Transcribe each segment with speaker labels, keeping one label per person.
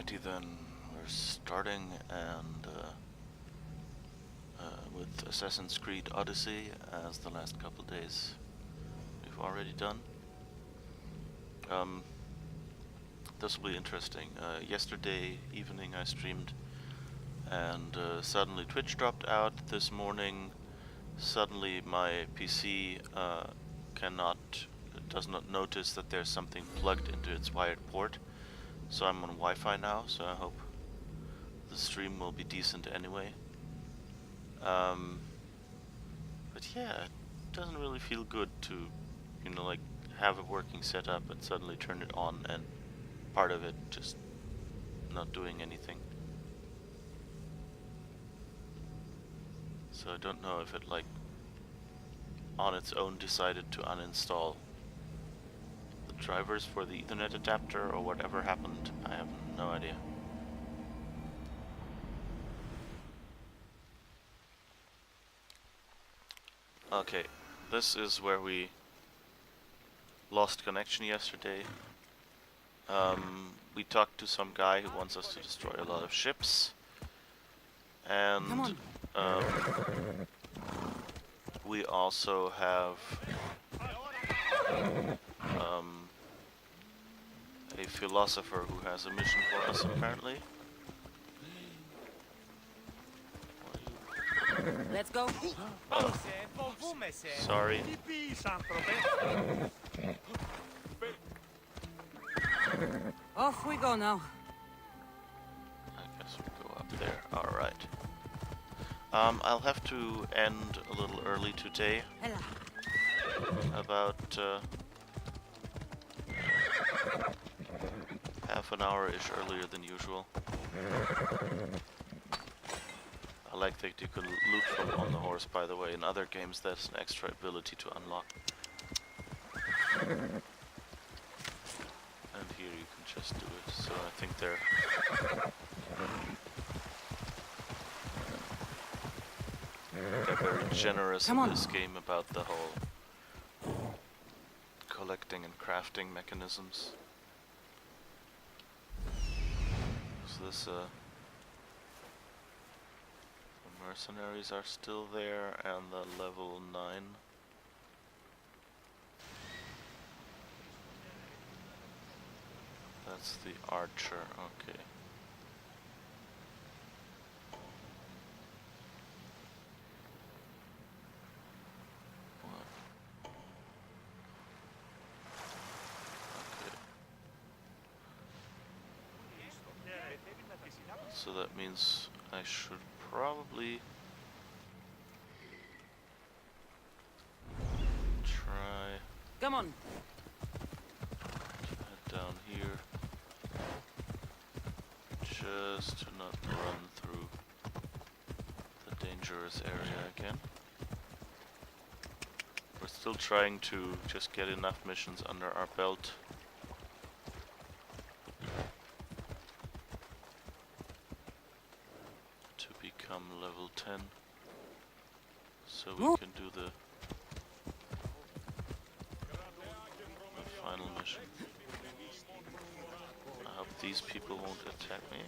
Speaker 1: Alrighty then, we're starting and with Assassin's Creed Odyssey as the last couple days we've already done. This will be interesting. Yesterday evening I streamed and suddenly Twitch dropped out. This morning suddenly my PC does not notice that there's something plugged into its wired port. So I'm on Wi-Fi now, so I hope the stream will be decent anyway. But yeah, it doesn't really feel good to, like have a working setup and suddenly turn it on and part of it just not doing anything. So I don't know if it on its own decided to uninstall the drivers for the Ethernet adapter or whatever happened. I have no idea. Okay, this is where we lost connection yesterday. We talked to some guy who wants us to destroy a lot of ships, and we also have a philosopher who has a mission for us apparently.
Speaker 2: Let's go.
Speaker 1: Oh. Sorry.
Speaker 2: Off we go now.
Speaker 1: I guess we'll go up there. Alright. I'll have to end a little early today. About half an hour-ish earlier than usual. I like that you can loot from on the horse, by the way. In other games that's an extra ability to unlock. And here you can just do it, so I think they're very generous in this game about the whole collecting and crafting mechanisms. So this the mercenaries are still there, and the level 9. That's the archer, okay. So that means I should probably try.
Speaker 2: Come on.
Speaker 1: Head down here, just to not run through the dangerous area again. We're still trying to just get enough missions under our belt become level 10, so we can do the final mission. I hope these people won't attack me.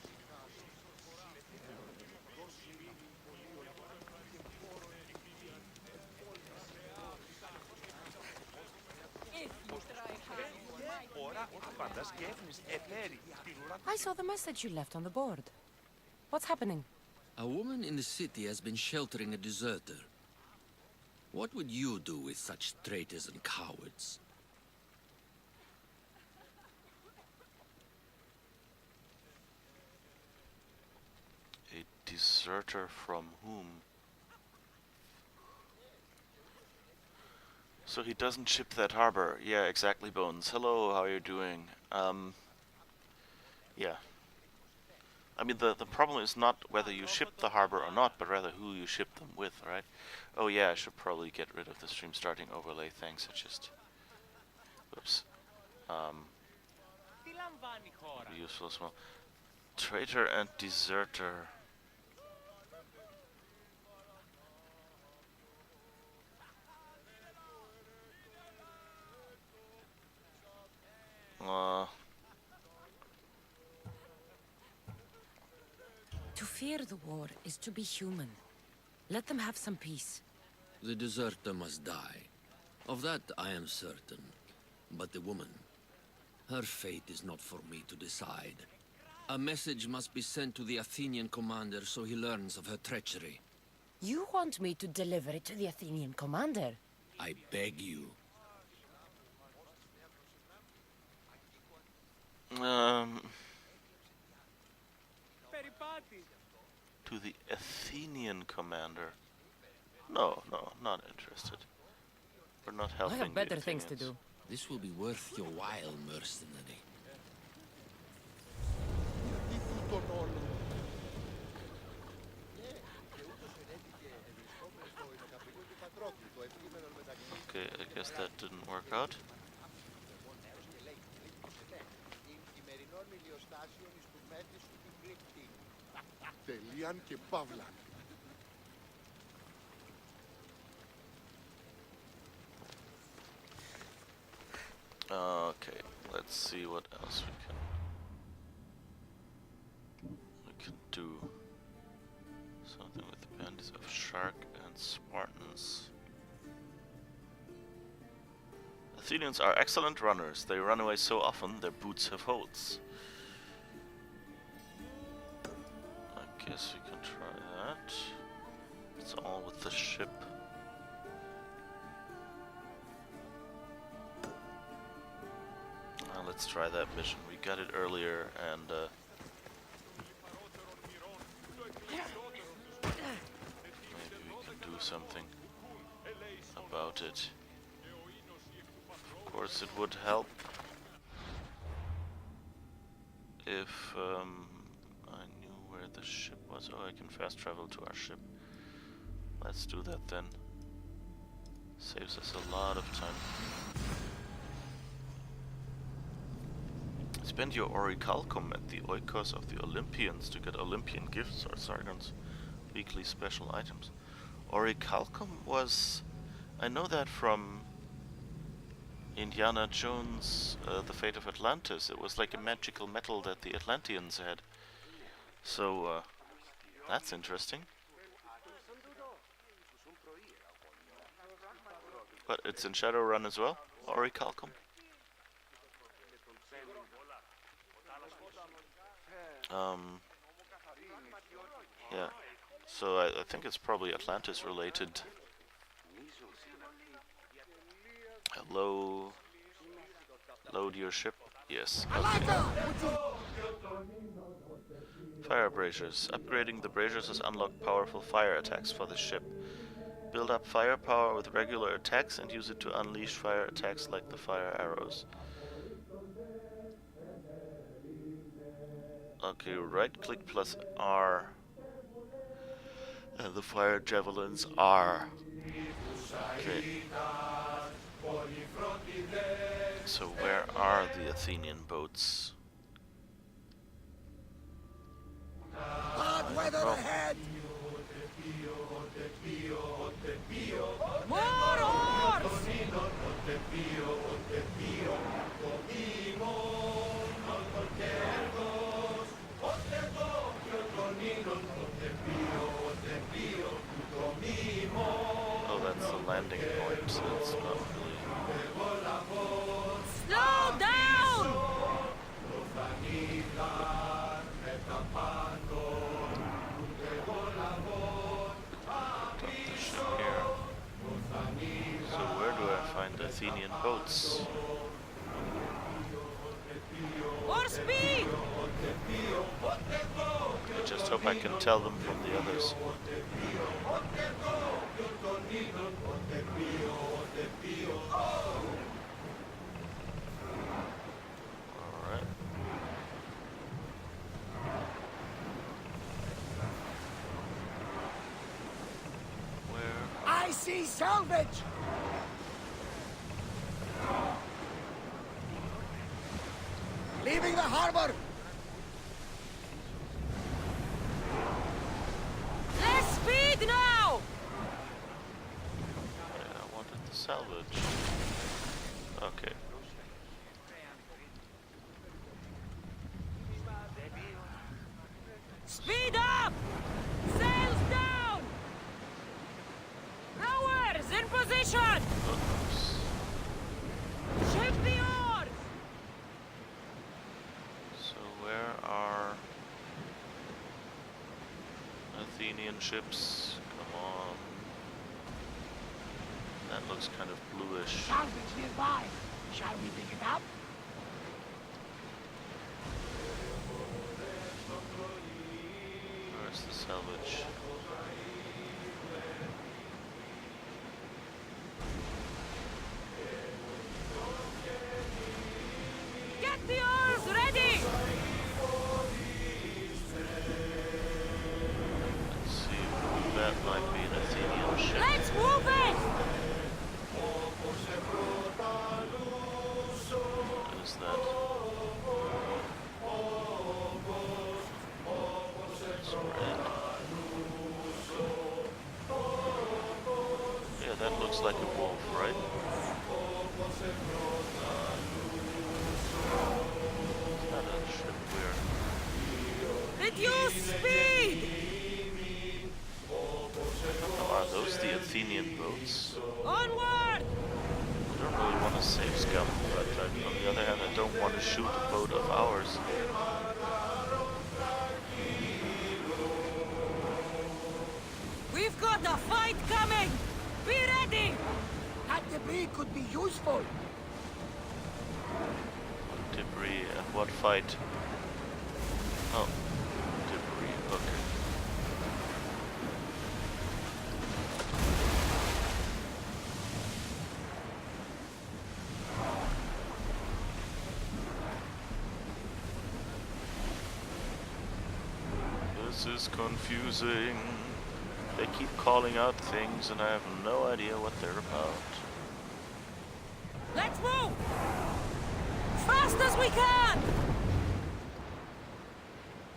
Speaker 3: I saw the message you left on the board. What's happening?
Speaker 4: A woman in the city has been sheltering a deserter. What would you do with such traitors and cowards?
Speaker 1: A deserter from whom? So he doesn't ship that harbor. Yeah, exactly, Bones. Hello, how are you doing? Yeah. I mean, the problem is not whether you ship the harbor or not, but rather who you ship them with, right? Oh yeah, I should probably get rid of the stream starting overlay. Thanks, I just... Whoops. Be useful as well. Traitor and deserter.
Speaker 3: fear the war is to be human. Let them have some peace.
Speaker 4: The deserter must die. Of that I am certain. But the woman, her fate is not for me to decide. A message must be sent to the Athenian commander so he learns of her treachery.
Speaker 3: You want me to deliver it to the Athenian commander?
Speaker 4: I beg you.
Speaker 1: To the Athenian commander. No, not interested. We're not
Speaker 3: I
Speaker 1: helping
Speaker 3: have better
Speaker 1: the
Speaker 3: things to
Speaker 1: Athenians.
Speaker 3: do.
Speaker 4: This will be worth your while, mercenary.
Speaker 1: Okay, I guess that didn't work out.
Speaker 5: Τελείαν και παύλαν.
Speaker 1: Okay, let's see what else we can do. Something with the bandits of Shark and Spartans. Athenians are excellent runners. They run away so often their boots have holes. I guess we can try that. It's all with the ship. Let's try that mission. We got it earlier, and maybe we can do something about it. Of course, it would help if I knew where the ship was. Oh, I can fast travel to our ship. Let's do that then. Saves us a lot of time. Spend your orichalcum at the oikos of the Olympians to get Olympian gifts or Sargon's weekly special items. Orichalcum was... I know that from Indiana Jones, The Fate of Atlantis. It was like a magical metal that the Atlanteans had. So, that's interesting. But it's in Shadowrun as well, orichalcum. Yeah, so I think it's probably Atlantis related. Hello? Load your ship? Yes. Okay. Fire braziers. Upgrading the braziers has unlocked powerful fire attacks for the ship. Build up firepower with regular attacks and use it to unleash fire attacks like the fire arrows. Okay, right click plus R. And the fire javelins are. Okay. So where are the Athenian boats?
Speaker 5: Hot weather ahead!
Speaker 2: More oars!
Speaker 1: Oh, that's the landing point, so it's not really...
Speaker 2: Slow down!
Speaker 1: Here. So where do I find Athenian boats?
Speaker 2: More speed!
Speaker 1: I just hope I can tell them from the others. Alright. Where?
Speaker 5: I see salvage! Leaving the harbor!
Speaker 2: Less speed now!
Speaker 1: Yeah, I wanted the salvage. Okay.
Speaker 2: Speed up!
Speaker 1: Athenian ships. Come on. That looks kind of bluish.
Speaker 5: Salvage nearby. Shall we pick it up?
Speaker 1: Where's the salvage?
Speaker 2: Get the oars ready!
Speaker 1: Let's see. That might be an Athenian ship.
Speaker 2: Let's move it!
Speaker 1: What is that? It's red. Yeah, that looks like a wolf, right? It's not a ship. Where?
Speaker 2: Reduce speed!
Speaker 1: Are those the Athenian boats?
Speaker 2: Onward!
Speaker 1: I don't really want to save scum, but on the other hand, I don't want to shoot a boat of ours.
Speaker 2: We've got a fight coming! Be ready!
Speaker 5: That debris could be useful.
Speaker 1: Debris and what fight? Oh, debris. Okay. This is confusing. They keep calling out things and I have no idea what they're about.
Speaker 2: Let's move! Fast as we can!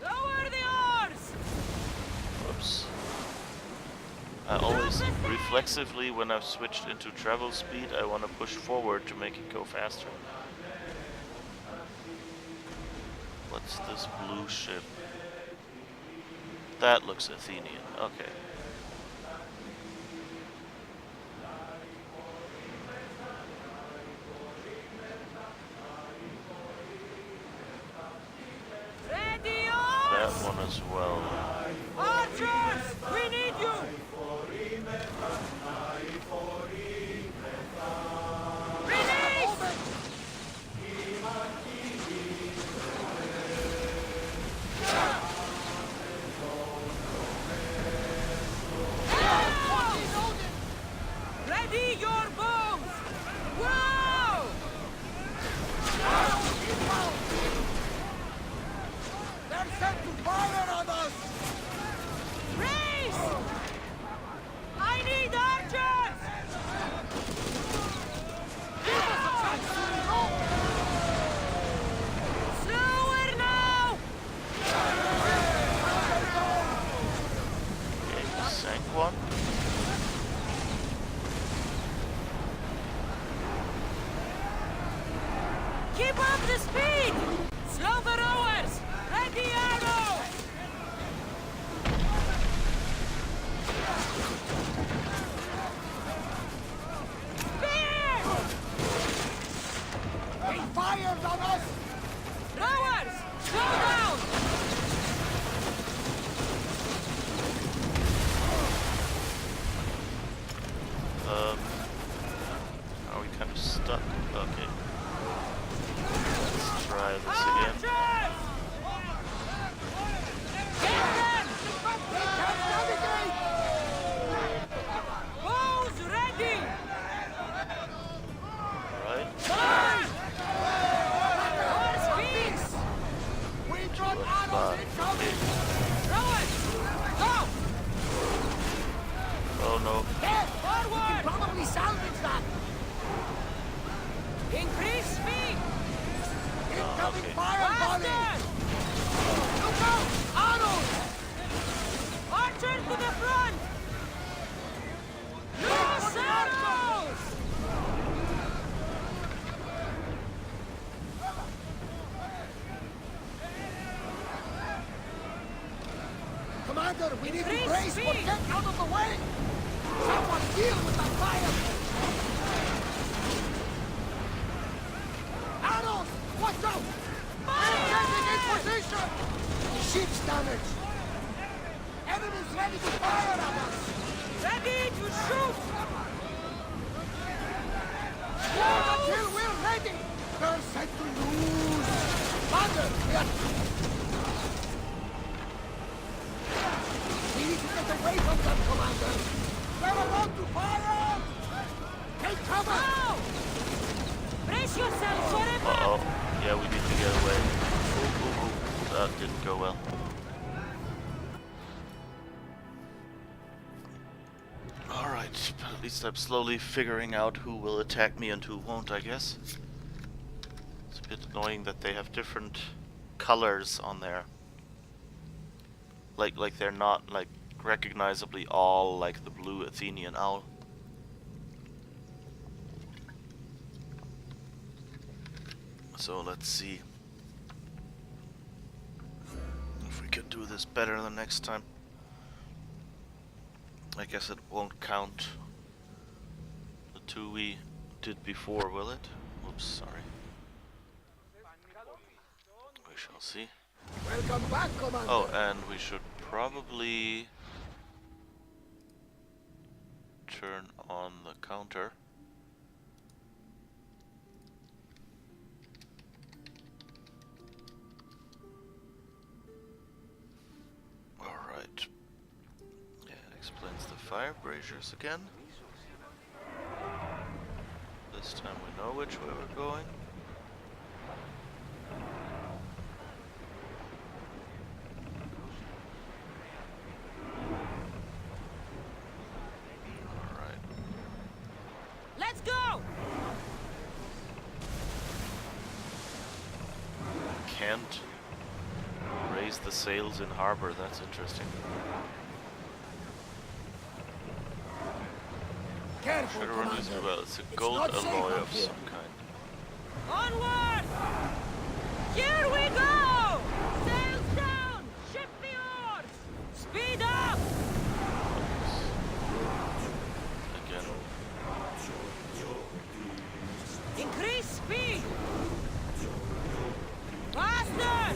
Speaker 2: Lower the oars!
Speaker 1: Whoops. I always, reflexively, when I've switched into travel speed, I want to push forward to make it go faster. What's this blue ship? That looks Athenian. Okay.
Speaker 2: Ready
Speaker 1: That
Speaker 2: oars!
Speaker 1: one as well.
Speaker 2: Archers! We need you! Release! Ready your bows! Wow!
Speaker 5: They're set to fire on us!
Speaker 2: Race! I need archers! Slower now!
Speaker 1: Okay, we sank one.
Speaker 2: Keep up the speed! Slow the rowers! Ready arrows! Spear!
Speaker 5: They fired on us!
Speaker 2: Rowers! Slow down!
Speaker 1: Are we kind of stuck? Okay. Let's try this again.
Speaker 2: Archers! Get them!
Speaker 5: They can't navigate!
Speaker 2: Bows ready!
Speaker 1: Alright.
Speaker 2: Horse speeds!
Speaker 5: We brought arrows incoming!
Speaker 2: Rowers! Go!
Speaker 1: Oh no.
Speaker 5: Yes!
Speaker 2: Forward!
Speaker 5: Probably salvage that!
Speaker 2: Increase speed!
Speaker 5: Incoming
Speaker 1: okay.
Speaker 5: fire volley!
Speaker 2: Faster!
Speaker 5: Look out! Arrows!
Speaker 2: Archer to the front! Loose arrows!
Speaker 5: Commander, we need to
Speaker 2: Increase
Speaker 5: brace for
Speaker 2: speed.
Speaker 5: get out of the way! Someone deal with the fire! Arrows! Watch out! They're getting in position! The ship's damaged! enemy's ready to fire at us!
Speaker 2: Ready to shoot!
Speaker 5: Hold until we're ready! They're set to lose! Commander, we are... We need to get away from them, Commander! They're about to fire! Take cover!
Speaker 2: Now! Brace yourselves for impact!
Speaker 1: Uh-oh. Yeah, we need to get away. Ooh, ooh, ooh. That didn't go well. Alright, but at least I'm slowly figuring out who will attack me and who won't, I guess. It's a bit annoying that they have different colors on there. Like they're not, like, recognizably all like the blue Athenian owl. So let's see if we can do this better the next time. I guess it won't count the two we did before, will it? Oops, sorry. We shall see.
Speaker 5: Welcome back, Commander!
Speaker 1: Oh, and we should probably turn on the counter. Alright. Yeah, it explains the fire braziers again. This time we know which way we're going. Alright.
Speaker 2: Let's go!
Speaker 1: Can't raise the sails in harbor, that's interesting.
Speaker 5: Careful,
Speaker 1: Should run this
Speaker 5: Commander!
Speaker 1: well. It's a
Speaker 5: It's
Speaker 1: gold
Speaker 5: not safe
Speaker 1: alloy
Speaker 5: out
Speaker 1: of
Speaker 5: here.
Speaker 1: some kind.
Speaker 2: Onward! Here we go! Sails down! Ship the oars! Speed up!
Speaker 1: Again.
Speaker 2: Increase speed! Faster!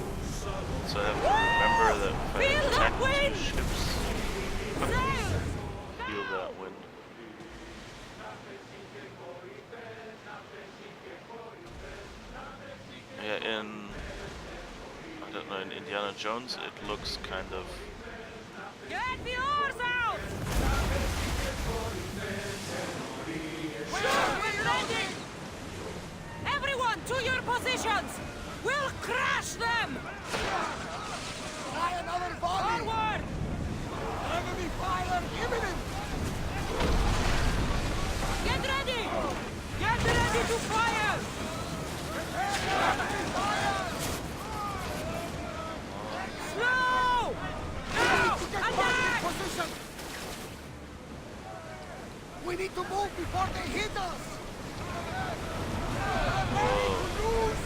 Speaker 1: So I have to remember that if I
Speaker 2: Feel that
Speaker 1: attack
Speaker 2: wind!
Speaker 1: two ships,
Speaker 2: Sails!
Speaker 1: feel that wind. Yeah, in I don't know, in Indiana Jones it looks kind of
Speaker 2: Get the oars out! We're ready! Everyone to your positions! We'll crash them!
Speaker 5: Try another volley!
Speaker 2: Forward!
Speaker 5: Enemy fire imminent!
Speaker 2: Get ready! Get ready to fire!
Speaker 5: Enemy fire!
Speaker 2: Slow! Now!
Speaker 5: To get back
Speaker 2: Attack!
Speaker 5: in position! We need to move before they hit us! Ready to lose!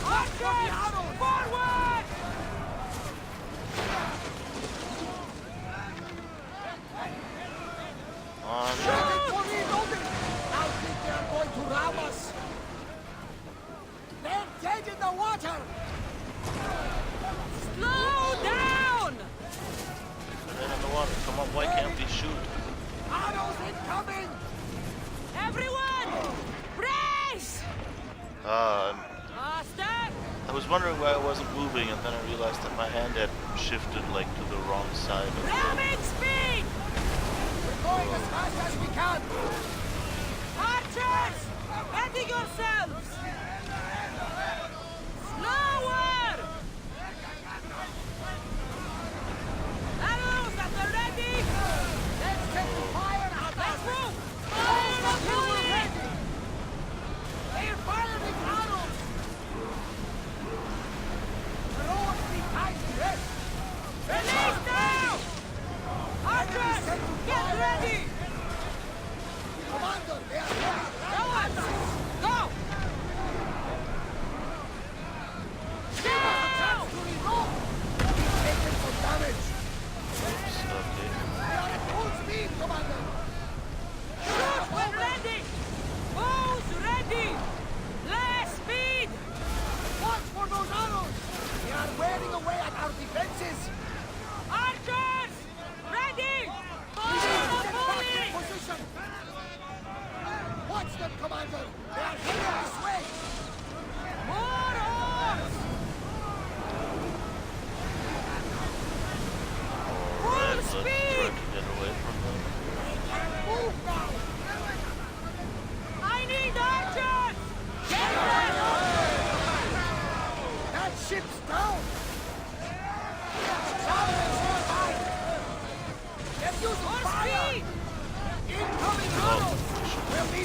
Speaker 2: Archers! Forward!
Speaker 1: on.
Speaker 5: Ready for reloading! I think they are going to ram us! They're dead in the water!
Speaker 2: Slow down!
Speaker 1: They're in the water. Come on, why can't we shoot?
Speaker 5: Arrows incoming!
Speaker 2: Everyone! Brace! Master!
Speaker 1: I was wondering why I wasn't moving, and then I realized that my hand had shifted like to the wrong side of the
Speaker 2: Ramming speed!
Speaker 5: We're going as fast as we can!
Speaker 2: Archers! Ready yourselves! Slower! Arrows that are ready!
Speaker 5: Let's take the fire at
Speaker 2: Let's
Speaker 5: us!
Speaker 2: move!
Speaker 5: Fire
Speaker 2: Fire
Speaker 5: until we're
Speaker 2: up
Speaker 5: ready! They're firing arrows! Rowers behind this!
Speaker 2: Release now! Archers! Get ready!
Speaker 5: Commander, they are ready!
Speaker 2: Rowers! Go!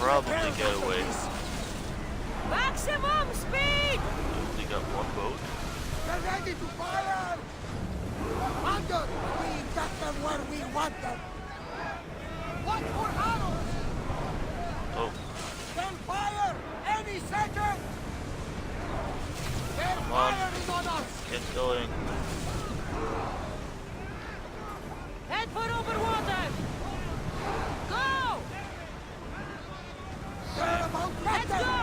Speaker 1: probably get away.
Speaker 2: Maximum speed!
Speaker 1: We got one boat.
Speaker 5: They're ready to fire! Commander, we got them where we want them! Watch for arrows!
Speaker 1: Oh,
Speaker 5: They'll fire any second! Their
Speaker 1: come on.
Speaker 5: fire is on us!
Speaker 1: Get going.
Speaker 2: Head for over water! Go!
Speaker 5: They're about
Speaker 2: Let's
Speaker 5: ready!
Speaker 2: go!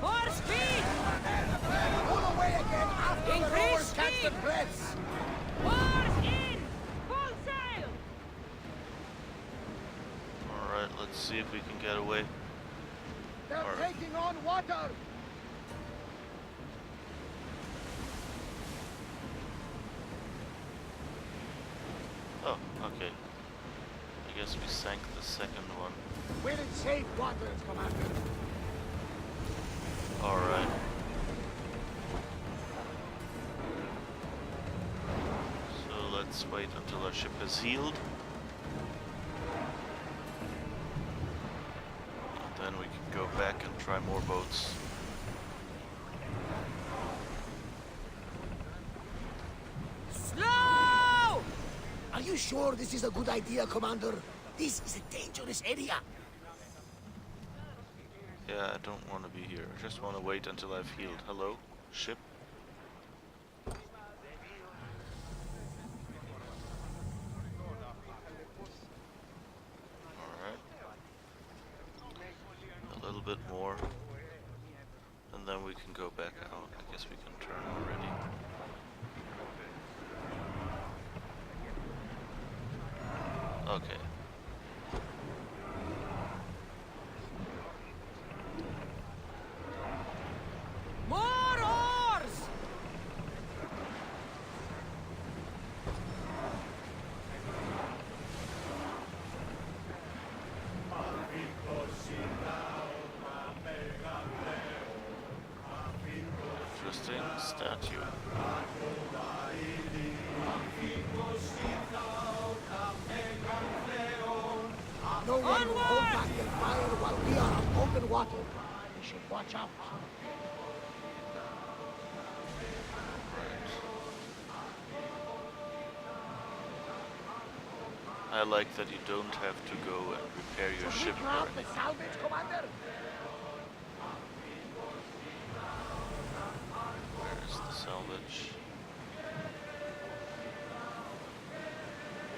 Speaker 2: More speed!
Speaker 5: Pull away again after the
Speaker 2: Increase
Speaker 5: rowers catch
Speaker 2: speed.
Speaker 5: the breaths!
Speaker 2: Oars in! Full sail!
Speaker 1: Alright, let's see if we can get away.
Speaker 5: They're
Speaker 1: Alright.
Speaker 5: taking on water!
Speaker 1: Oh, okay. I guess we sank the second one.
Speaker 5: We're in safe waters, Commander.
Speaker 1: Alright. So let's wait until our ship is healed. And then we can go back and try more boats.
Speaker 2: Slow!
Speaker 5: Are you sure this is a good idea, Commander? This is a dangerous area.
Speaker 1: Yeah, I don't want to be here. I just want to wait until I've healed. Hello? Ship? Alright. A little bit more. And then we can go back out. I guess we can turn already. Okay.
Speaker 2: More oars!
Speaker 1: Interesting statue.
Speaker 5: No one will hold
Speaker 2: Onward!
Speaker 5: back their fire while we are on open water. We should watch out.
Speaker 1: I like that you don't have to go and repair your ship or
Speaker 5: Grab the
Speaker 1: anything.
Speaker 5: salvage, Commander.
Speaker 1: Where is the salvage?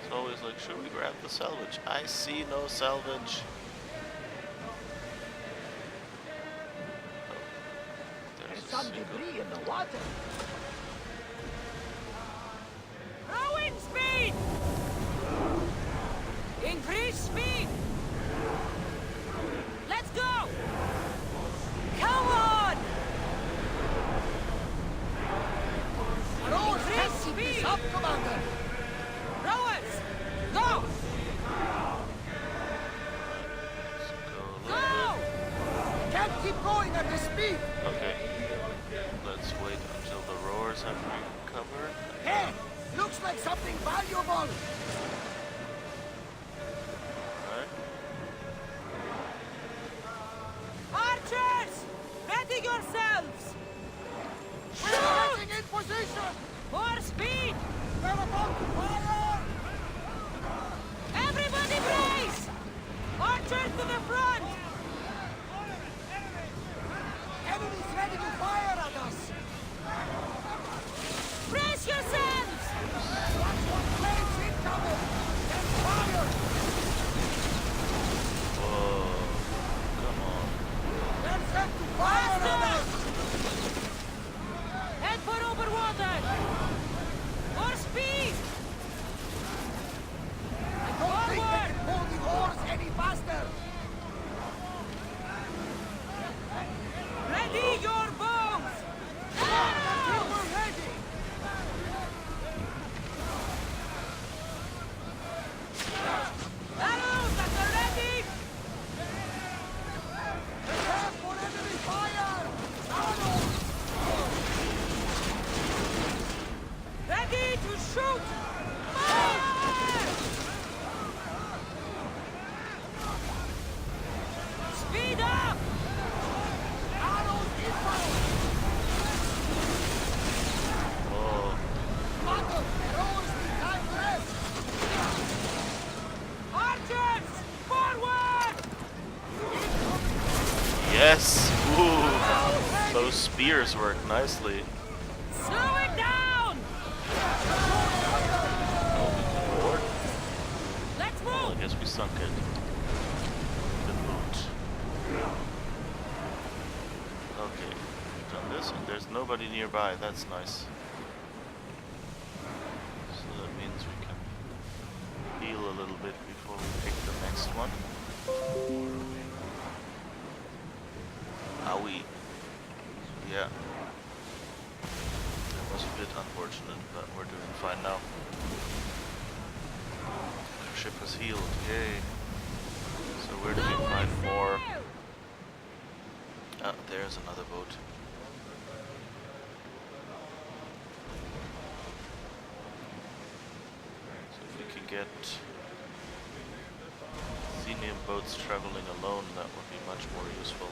Speaker 1: It's always like, should we grab the salvage? I see no salvage. Oh,
Speaker 5: There's
Speaker 1: there's a
Speaker 5: some
Speaker 1: single.
Speaker 5: debris in the water.
Speaker 2: Rowing speed! Increase speed! Let's go! Come on!
Speaker 5: Rowers can't
Speaker 2: Increase
Speaker 5: keep this
Speaker 2: speed!
Speaker 5: up, Commander.
Speaker 2: Rowers! Go!
Speaker 1: Let's go a
Speaker 2: Go!
Speaker 1: little bit.
Speaker 5: Can't keep going at this speed.
Speaker 1: Okay. Let's wait until the rowers have recovered.
Speaker 5: Hey, looks like something valuable.
Speaker 1: Alright.
Speaker 2: Archers! Ready yourselves!
Speaker 5: We're
Speaker 2: Shoot!
Speaker 5: getting in position.
Speaker 2: More speed!
Speaker 5: They're about to fire.
Speaker 2: Everybody brace! Archers to the front!
Speaker 5: Enemies ready to fire at us.
Speaker 2: Brace yourselves!
Speaker 5: Watch for flames incoming. Then fire.
Speaker 1: Whoa. Come on.
Speaker 5: They're set to fire at us.
Speaker 2: Head for over water! More speed!
Speaker 5: I don't think they can pull the oars any faster.
Speaker 2: Ready your bows!
Speaker 5: Until we're ready.
Speaker 2: Arrows that are ready!
Speaker 5: Prepare for enemy fire.
Speaker 1: Yes! Ooh! Those spears work nicely.
Speaker 2: Slow it down!
Speaker 1: Or,
Speaker 2: Let's
Speaker 1: well, I
Speaker 2: move!
Speaker 1: guess we sunk it. Good loot. Okay, we've done this, and there's nobody nearby. That's nice. So that means we can heal a little bit before we pick the next one. Owie. Yeah. That was a bit unfortunate, but we're doing fine now. Our ship has healed. Yay. So where do we find more? Ah, there's another boat. So if we can get Athenian boats traveling alone, that would be much more useful.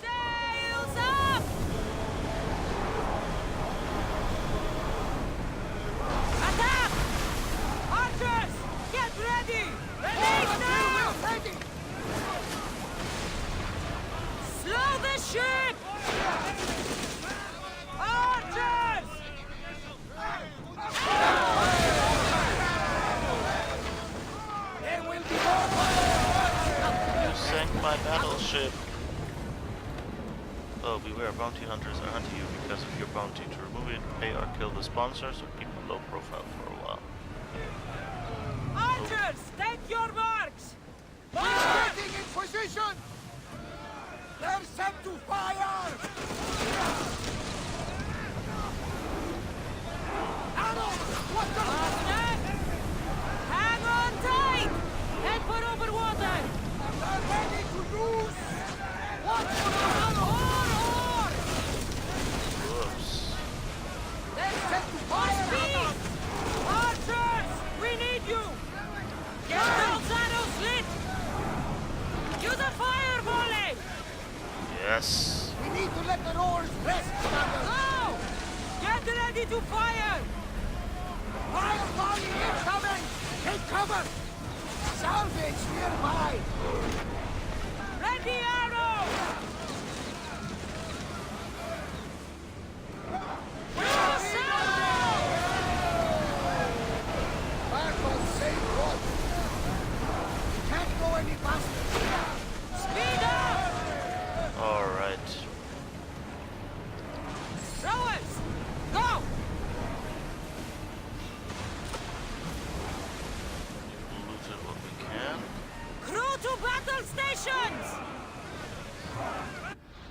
Speaker 2: Sails up! Attack! Archers! Get ready! Release now!
Speaker 5: Ready!
Speaker 2: Slow the ship! Archers!
Speaker 5: There will be more fire!
Speaker 1: You sank my battleship! Oh, beware, bounty hunters are hunting you because of your bounty. To remove it, pay or kill the sponsors or keep a low profile for a while.
Speaker 2: Archers! Take your marks!
Speaker 5: Getting in position! They're set to fire! Arrows! What the...
Speaker 2: Master! Hang on tight! Head for over water!
Speaker 5: They're ready to use! What for the arrows?
Speaker 1: Whoops.
Speaker 5: They're set to fire!
Speaker 2: Speed! Archers! We need you! Get those arrows lit! Use a fire volley!
Speaker 1: Yes.
Speaker 5: We need to let the roars rest, Commander!
Speaker 2: Go! Get ready to fire!
Speaker 5: Fire volley incoming! Take cover! Salvage nearby!
Speaker 2: Ready arrow! Use arrow!
Speaker 5: Back on safe road! We can't go any faster!
Speaker 2: Speed up!
Speaker 1: Alright.
Speaker 2: Rowers! Go!
Speaker 1: We've looted what we can.
Speaker 2: Crew to battle stations!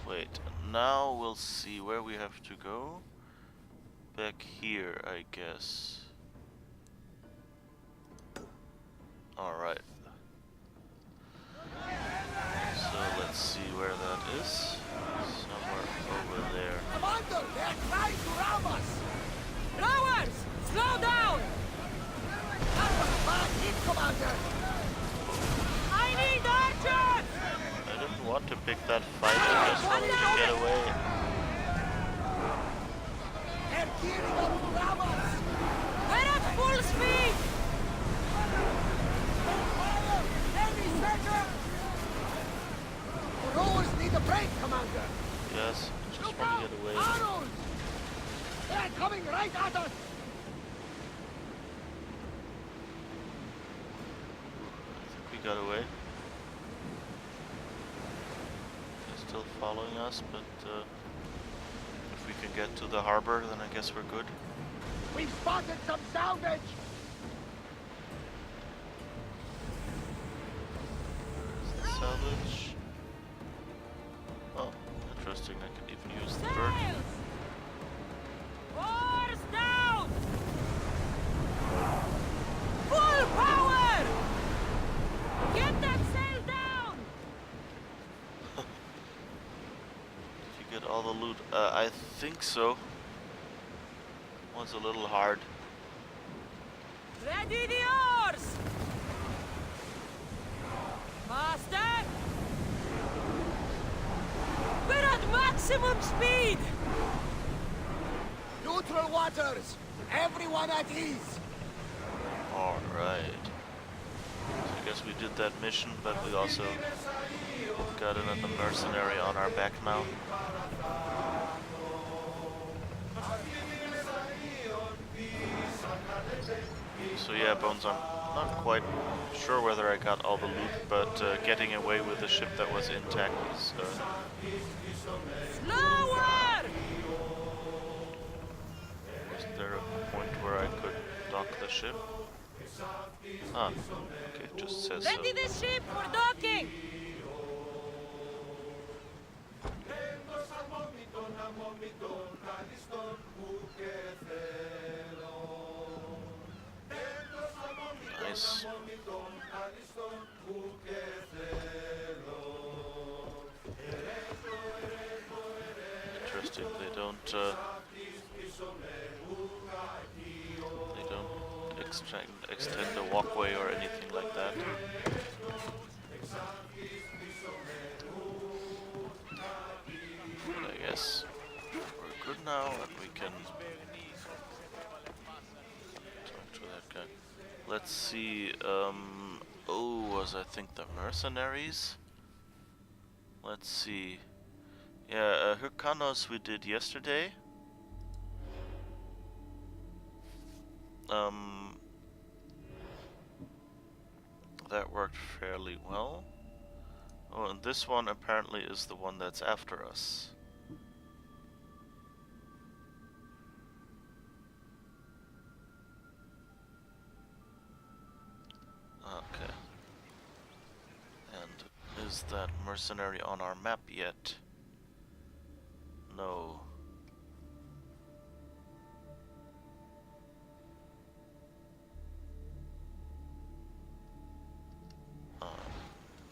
Speaker 1: Wait, now we'll see where we have to go. Back here, I guess. Alright. So let's see where that is. Somewhere over there.
Speaker 5: Commander, they're trying to ram us!
Speaker 2: Rowers! Slow down!
Speaker 5: That was a bad hit, Commander!
Speaker 2: I need archers!
Speaker 1: I didn't want to pick that fight, I just wanted to get away.
Speaker 5: They're gearing up to ram us!
Speaker 2: We're at full speed!
Speaker 5: Fire! Heavy center! The rowers need a break, Commander!
Speaker 1: Yes, I just
Speaker 5: Look
Speaker 1: want
Speaker 5: out!
Speaker 1: to get away.
Speaker 5: Arrows! They're coming right at us!
Speaker 1: I think we got away. They're still following us, but if we can get to the harbor, then I guess we're good.
Speaker 5: We've spotted some salvage!
Speaker 1: Where's the salvage? Oh, interesting, I can even use the bird.
Speaker 2: Sails! Oars down! Full power! Get that sail down!
Speaker 1: Did you get all the loot? I think so. Was a little hard.
Speaker 2: Ready the oars! Master! We're at maximum speed!
Speaker 5: You Neutral waters! Everyone at ease!
Speaker 1: Alright. So I guess we did that mission, but we also got another mercenary on our back now. So yeah, Bones, I'm not quite sure whether I got all the loot, but getting away with the ship that was intact is...
Speaker 2: Slower!
Speaker 1: Was there a point where I could dock the ship? Ah, okay, it just says so.
Speaker 2: Ready the ship for docking!
Speaker 1: Nice. Interesting, they don't extend the walkway or anything like that. But I guess we're good now and we can talk to that guy. Let's see, was I think the mercenaries? Let's see. Yeah, Hyrkanos we did yesterday. That worked fairly well. Oh, and this one apparently is the one that's after us. Okay. And is that mercenary on our map yet? No.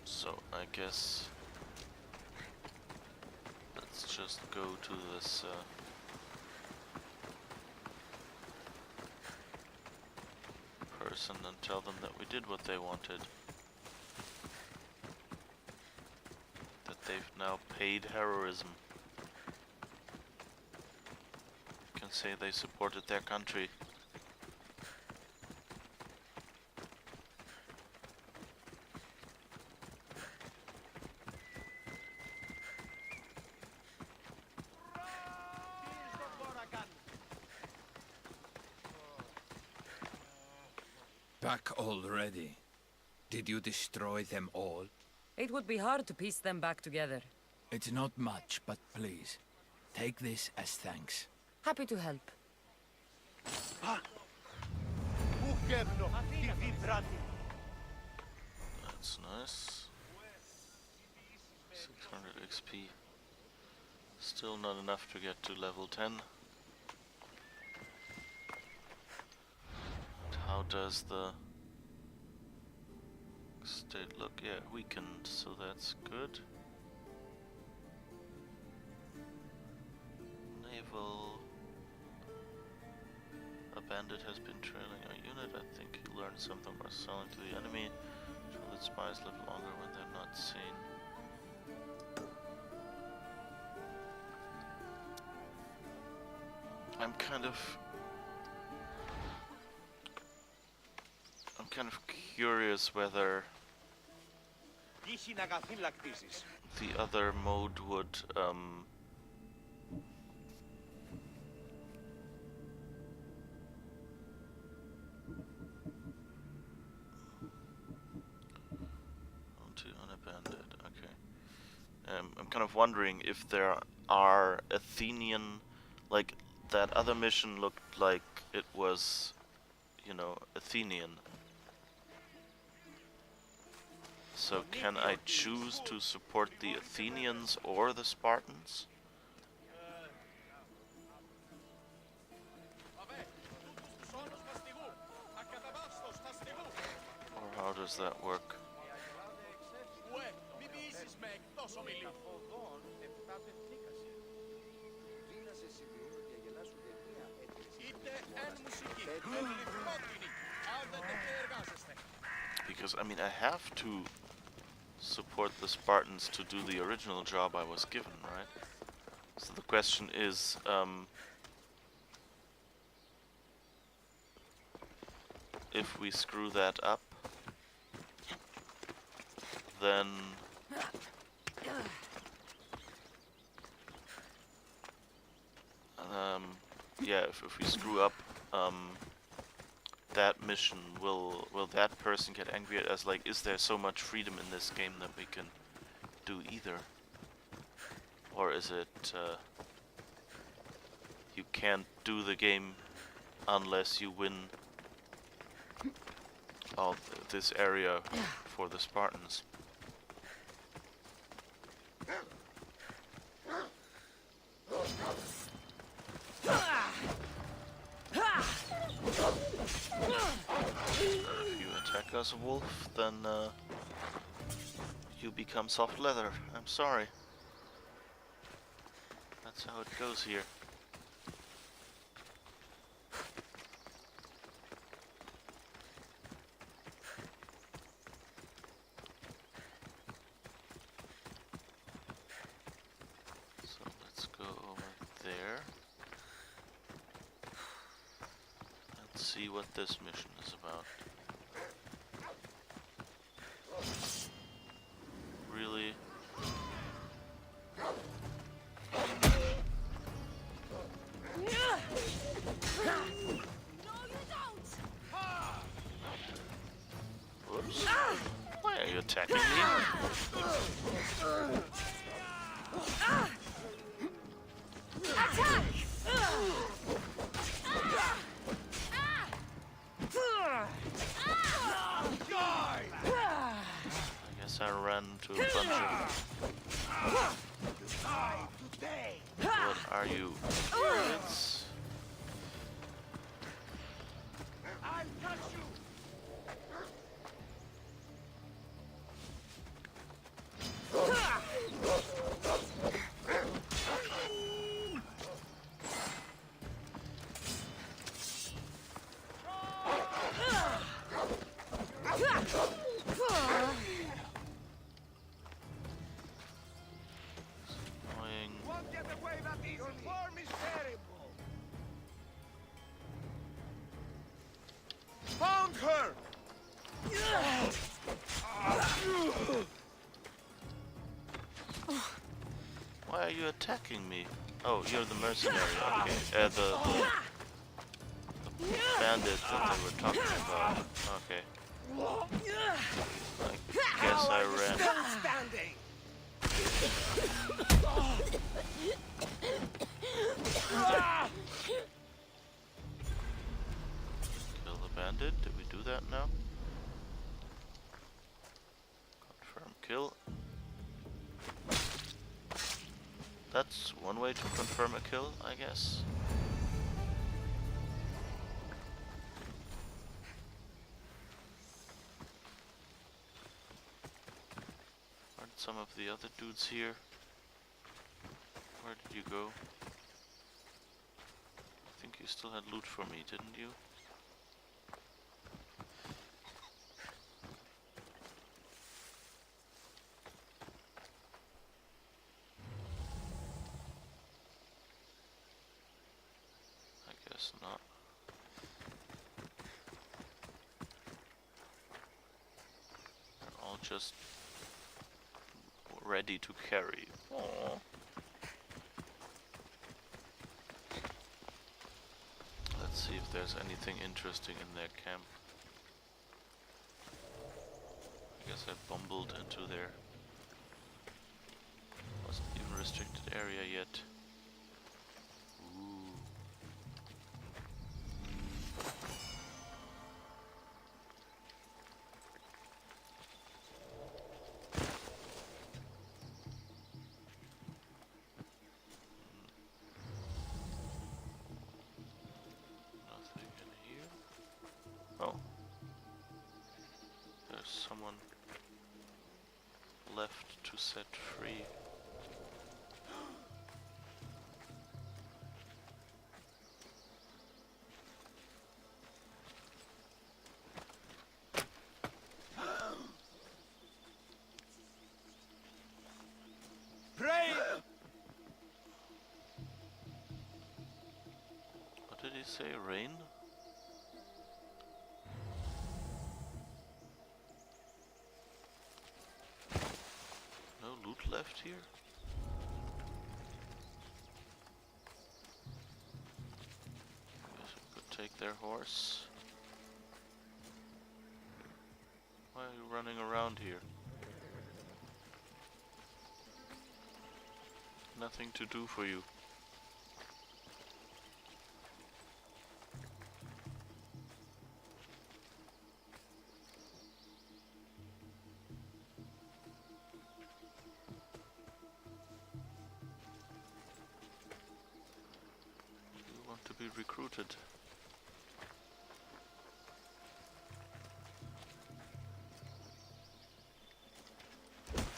Speaker 1: So I guess let's just go to this person and tell them that we did what they wanted. That they've now paid heroism. You can say they supported their country.
Speaker 6: Back already? Did you destroy them all?
Speaker 3: It would be hard to piece them back together.
Speaker 6: It's not much, but please, take this as thanks.
Speaker 3: Happy to help.
Speaker 1: That's nice. 600 XP. Still not enough to get to level 10. How does the state look? Yeah, weakened, so that's good. Naval. A bandit has been trailing our unit. I think he learned something by selling to the enemy. So that spies live longer when they're not seen. I'm kind of curious whether the other mode would onto unabandoned. Okay. I'm kind of wondering if there are Athenian, like that other mission looked like it was, you know, Athenian. So can I choose to support the Athenians or the Spartans? Or how does that work? Because, I mean, I have to support the Spartans to do the original job I was given, right? So the question is, if we screw that up, then yeah, if we screw up that mission, will that person get angry at us? Like, is there so much freedom in this game that we can do either? Or is it you can't do the game unless you win all this area for the Spartans? If you attack us, Wolf, then you become soft leather. I'm sorry. That's how it goes here. So let's go over there. Let's see what this mission is about. Really? Whoops. Why are you attacking me?
Speaker 2: Attack!
Speaker 1: I guess I ran to a bunch of... What are you? It's...
Speaker 5: I'll touch you!
Speaker 1: annoying.
Speaker 5: Won't get away that easily. Your form is terrible. Found her!
Speaker 1: Why are you attacking me? Oh, you're the mercenary. Okay. The bandit that they were talking about. Okay. I guess I ran.
Speaker 5: Standing!
Speaker 1: Kill the bandit. Did we do that now? Confirm kill. That's one way to confirm a kill, I guess. Aren't some of the other dudes here? Where did you go? I think you still had loot for me, didn't you? I guess not. They're all just ready to carry. Aww. Let's see if there's anything interesting in their camp. I guess I bumbled into their... wasn't even restricted area yet. Ooh. Nothing in here. Oh. There's someone left to set free.
Speaker 5: Pray!
Speaker 1: What did he say? Rain? left here? Guess we could take their horse. Why are you running around here? Nothing to do for you. You want to be recruited.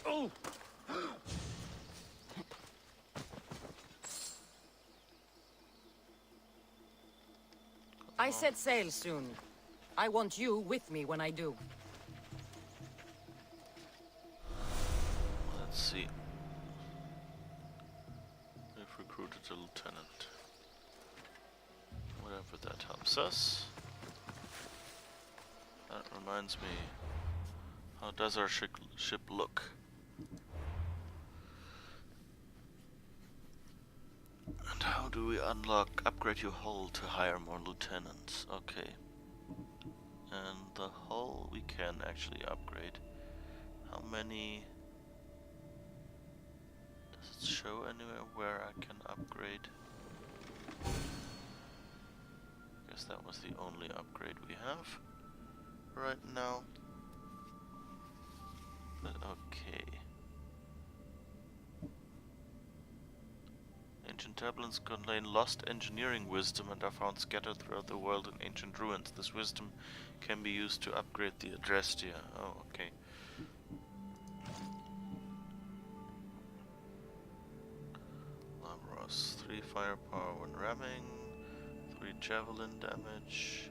Speaker 6: Oh!
Speaker 3: I set sail soon. I want you with me when I do.
Speaker 1: Let's see. We've recruited a lieutenant. Whatever that helps us. That reminds me. How does our ship look? And how do we upgrade your hull to hire more lieutenants? Okay. And the hull we can actually upgrade. How many? Does it show anywhere where I can upgrade? Guess that was the only upgrade we have right now. But okay. Ancient tablets contain lost engineering wisdom and are found scattered throughout the world in ancient ruins. This wisdom can be used to upgrade the Adrestia. Oh, okay. Labros, 3 firepower when ramming, 3 javelin damage,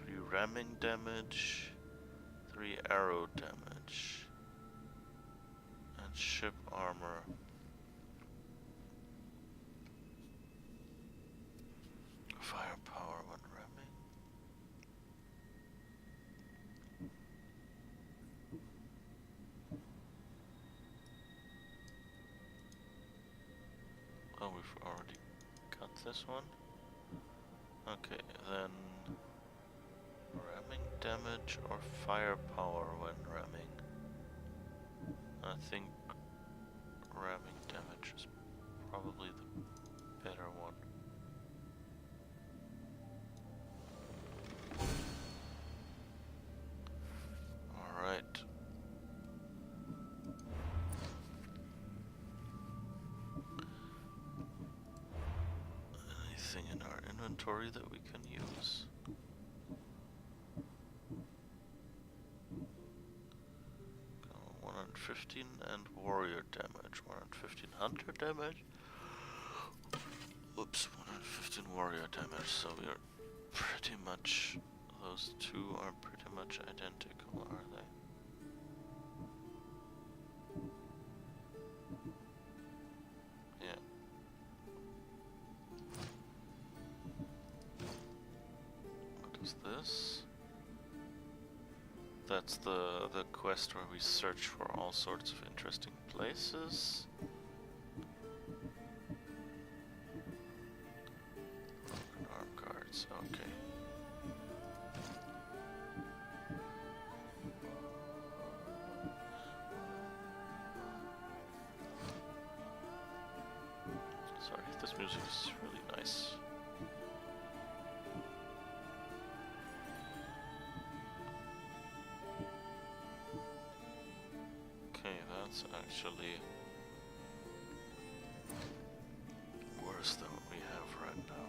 Speaker 1: 3 ramming damage, 3 arrow damage, and ship armor. Firepower when ramming. Oh, we've already got this one. Okay, then ramming damage or firepower when ramming. I think ramming damage is probably the better one. Alright. Anything in our inventory that we can use? 115 and warrior damage. 115 hunter damage. Oops, 115 warrior damage. So we are pretty much, those two are pretty much identical, are they? Yeah. What is this? That's the quest where we search for all sorts of interesting places. Broken arm guards, okay. Sorry, this music is really nice. Okay, that's actually worse than what we have right now.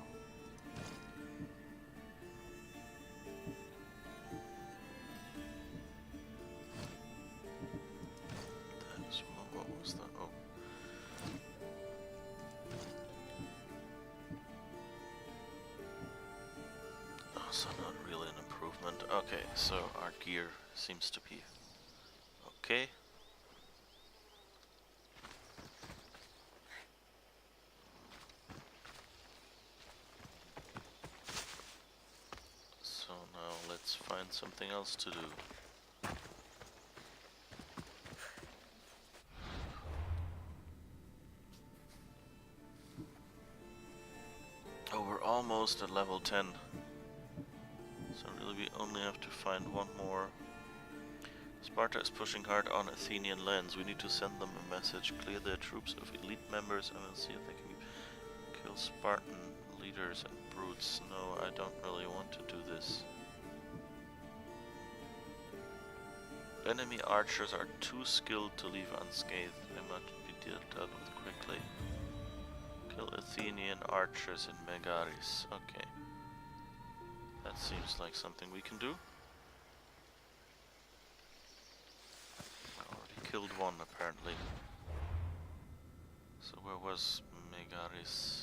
Speaker 1: That's what was that? Oh. Oh, so not really an improvement. Okay, so our gear seems to be okay. So now let's find something else to do. almost at level 10. So really we only have to find one more. Sparta is pushing hard on Athenian lands. We need to send them a message. Clear their troops of elite members and we'll see if they can kill Spartan leaders and brutes. No, I don't really want to do this. Enemy archers are too skilled to leave unscathed. They must be dealt with quickly. Kill Athenian archers in Megaris. Okay. That seems like something we can do. I already killed one apparently. So where was Megaris?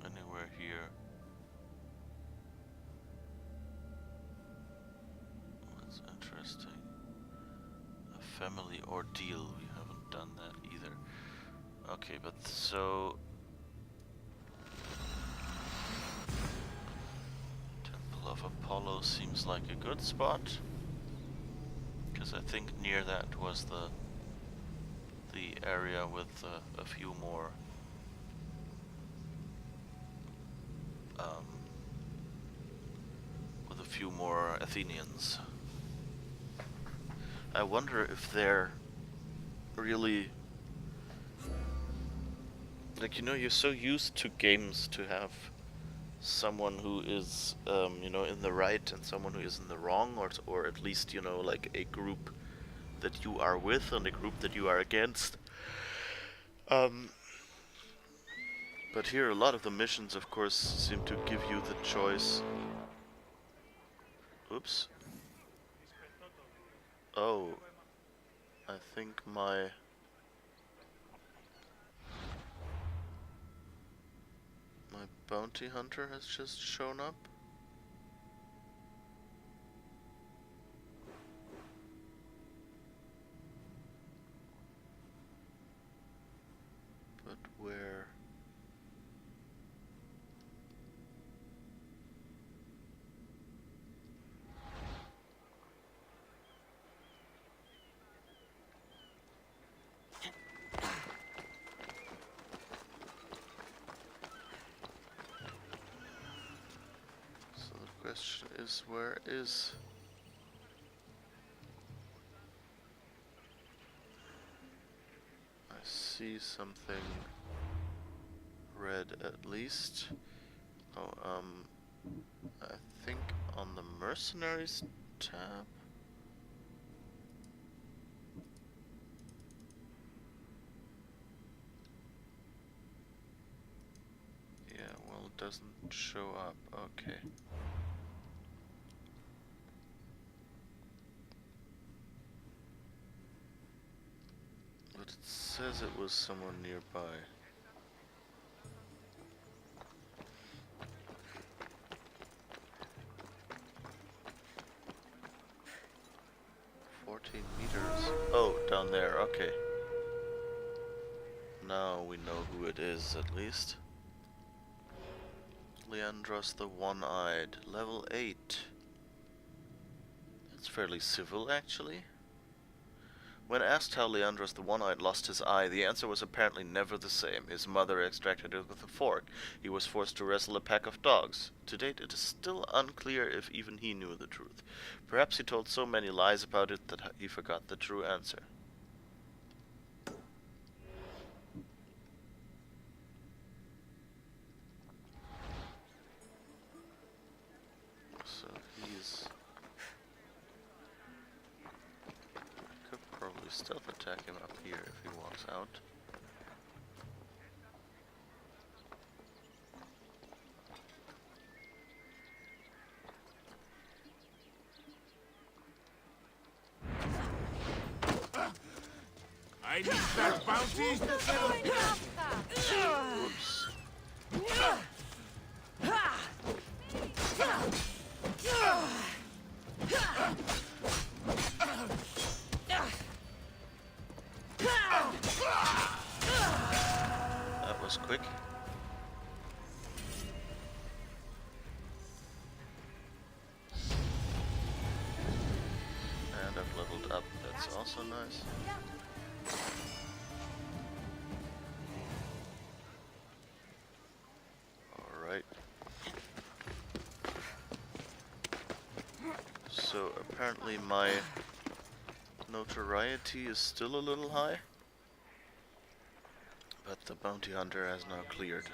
Speaker 1: Anywhere here. That's interesting. A family ordeal. We haven't done that either. Okay, but so Temple of Apollo seems like a good spot. Because I think near that was the area with a few more Athenians. I wonder if they're really like, you know, you're so used to games to have someone who is you know, in the right and someone who is in the wrong, or at least, you know, like a group that you are with and a group that you are against. But here a lot of the missions, of course, seem to give you the choice. Oops. Oh, I think my bounty hunter has just shown up. But where? Question is, where is... I see something red at least. Oh, I think on the mercenaries tab. Yeah, well, it doesn't show up. Okay. But it says it was someone nearby. Oh, down there, okay. Now we know who it is, at least. Leandros the One-Eyed, level 8. That's fairly civil, actually. When asked how Leandros the One-Eyed lost his eye, the answer was apparently never the same. His mother extracted it with a fork. He was forced to wrestle a pack of dogs. To date, it is still unclear if even he knew the truth. Perhaps he told so many lies about it that he forgot the true answer. So he's... I could probably stealth attack him up here if he walks out.
Speaker 6: I need that bounty.
Speaker 1: Whoops. That was quick. And I've leveled up, that's also nice. Alright. So apparently my notoriety is still a little high, but the bounty hunter has now cleared.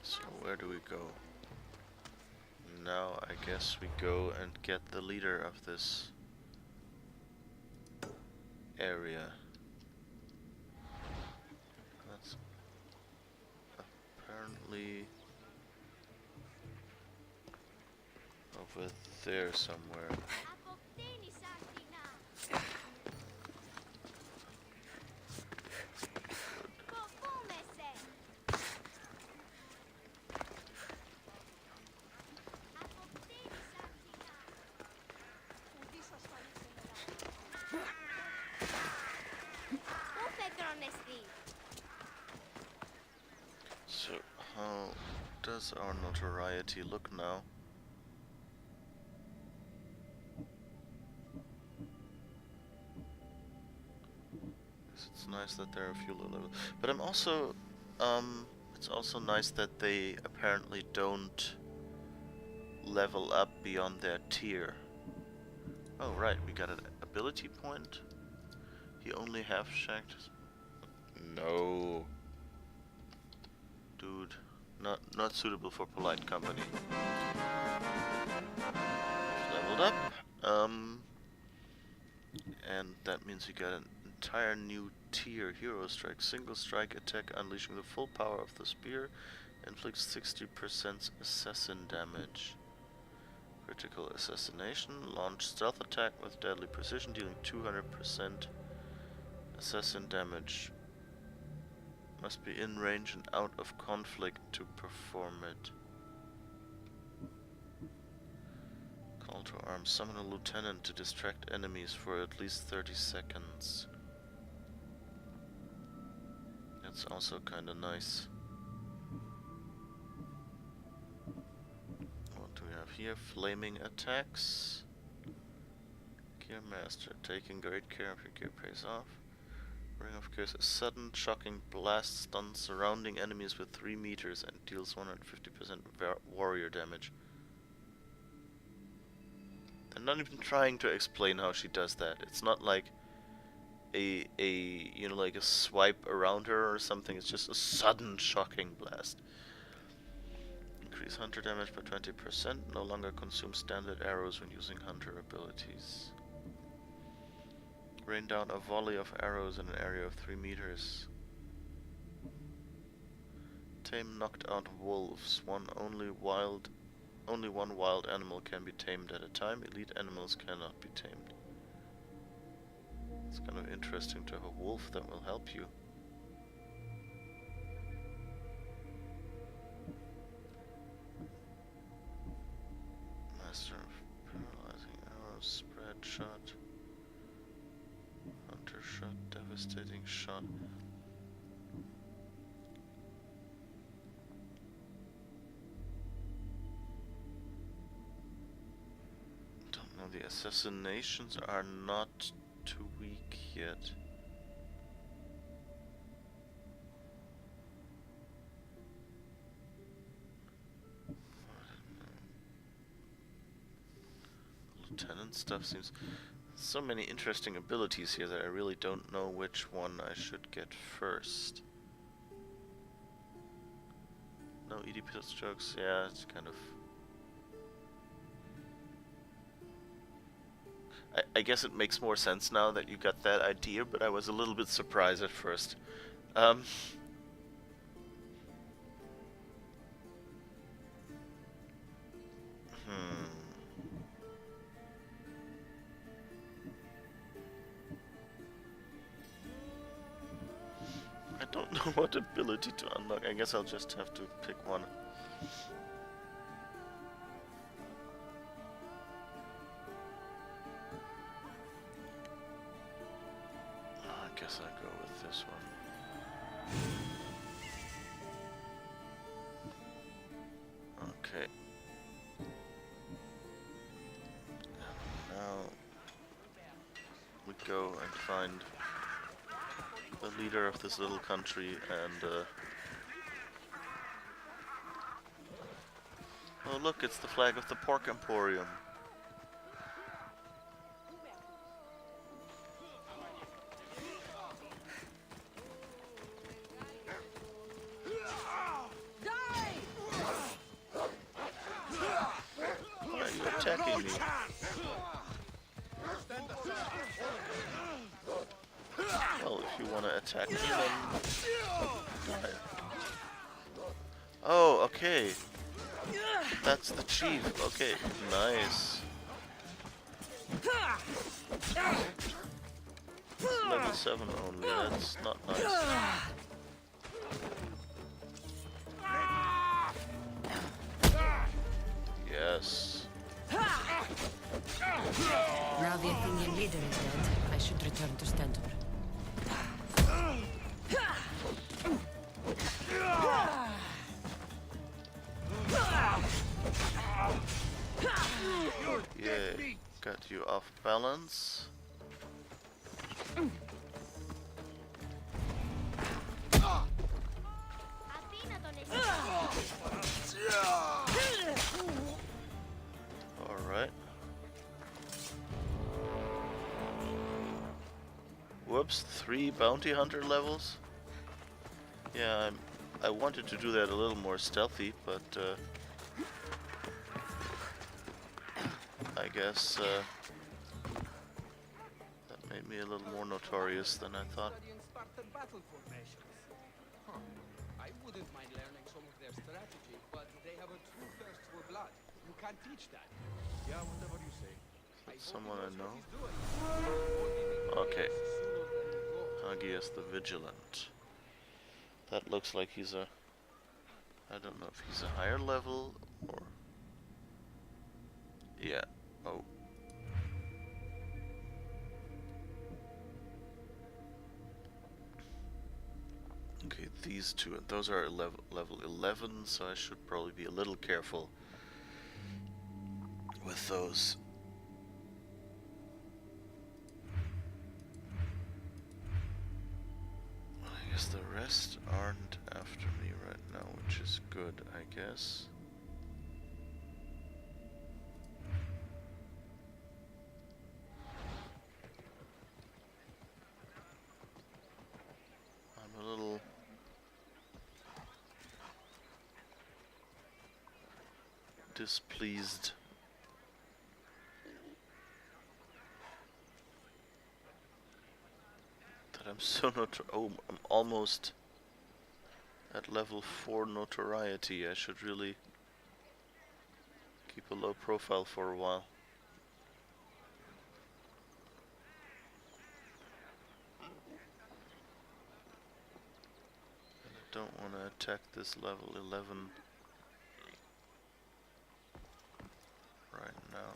Speaker 1: So where do we go? Now I guess we go and get the leader of this area. That's apparently over there somewhere. So how does our notoriety look now? It's nice that there are a few low levels, but I'm also, it's also nice that they apparently don't level up beyond their tier. Oh right, we got an ability point. He only half-shacked. No. Dude, not suitable for polite company. Leveled up. And that means we got an entire new tier. Hero strike. Single strike attack unleashing the full power of the spear. Inflicts 60% assassin damage. Critical assassination. Launch stealth attack with deadly precision dealing 200% assassin damage. Must be in range and out of conflict to perform it. Call to arms. Summon a lieutenant to distract enemies for at least 30 seconds. That's also kinda nice. What do we have here? Flaming attacks. Gear Master. Taking great care of your gear pays off. Ring of Curse. A sudden shocking blast stuns surrounding enemies with 3 meters and deals 150% warrior damage. They're not even trying to explain how she does that. It's not like a you know, like a swipe around her or something. It's just a sudden shocking blast. Increase hunter damage by 20%. No longer consume standard arrows when using hunter abilities. Rain down a volley of arrows in an area of 3 meters. Tame knocked out wolves. Only one wild animal can be tamed at a time. Elite animals cannot be tamed. It's kind of interesting to have a wolf that will help you. Master of paralyzing arrows, spread shot. Hunter shot, devastating shot. Don't know, the assassinations are not too weak yet. Lieutenant stuff seems... So many interesting abilities here that I really don't know which one I should get first. No Oedipus jokes, yeah, it's kind of... I guess it makes more sense now that you got that idea, but I was a little bit surprised at first. I don't know what ability to unlock. I guess I'll just have to pick one. I guess I'll go with this one. go and find the leader of this little country and oh look, it's the flag of the Pork Emporium. Why are you attacking me? Well, if you want to attack me, then die. Oh, okay. That's the chief. Okay, nice. It's level 7 only. That's not nice. Yes.
Speaker 3: Now the Athenian leader is dead, I should return to Stentor.
Speaker 1: Yeah, got you off balance. Alright. Whoops, 3 bounty hunter levels? Yeah, I wanted to do that a little more stealthy, but I guess that made me a little more notorious than I thought.
Speaker 7: I wouldn't mind learning some of their strategy, but they have a true thirst for blood. You can't teach that. Yeah, whatever you say.
Speaker 1: Someone I know? Okay. Agius the Vigilant. That looks like he's a... I don't know if he's a higher level or... Yeah. Oh. Okay, these two, those are level 11, so I should probably be a little careful with those. I guess the rest aren't after me right now, which is good, I guess. I'm a little displeased. That I'm so oh, I'm almost at level 4 notoriety. I should really keep a low profile for a while. And I don't want to attack this level 11 right now.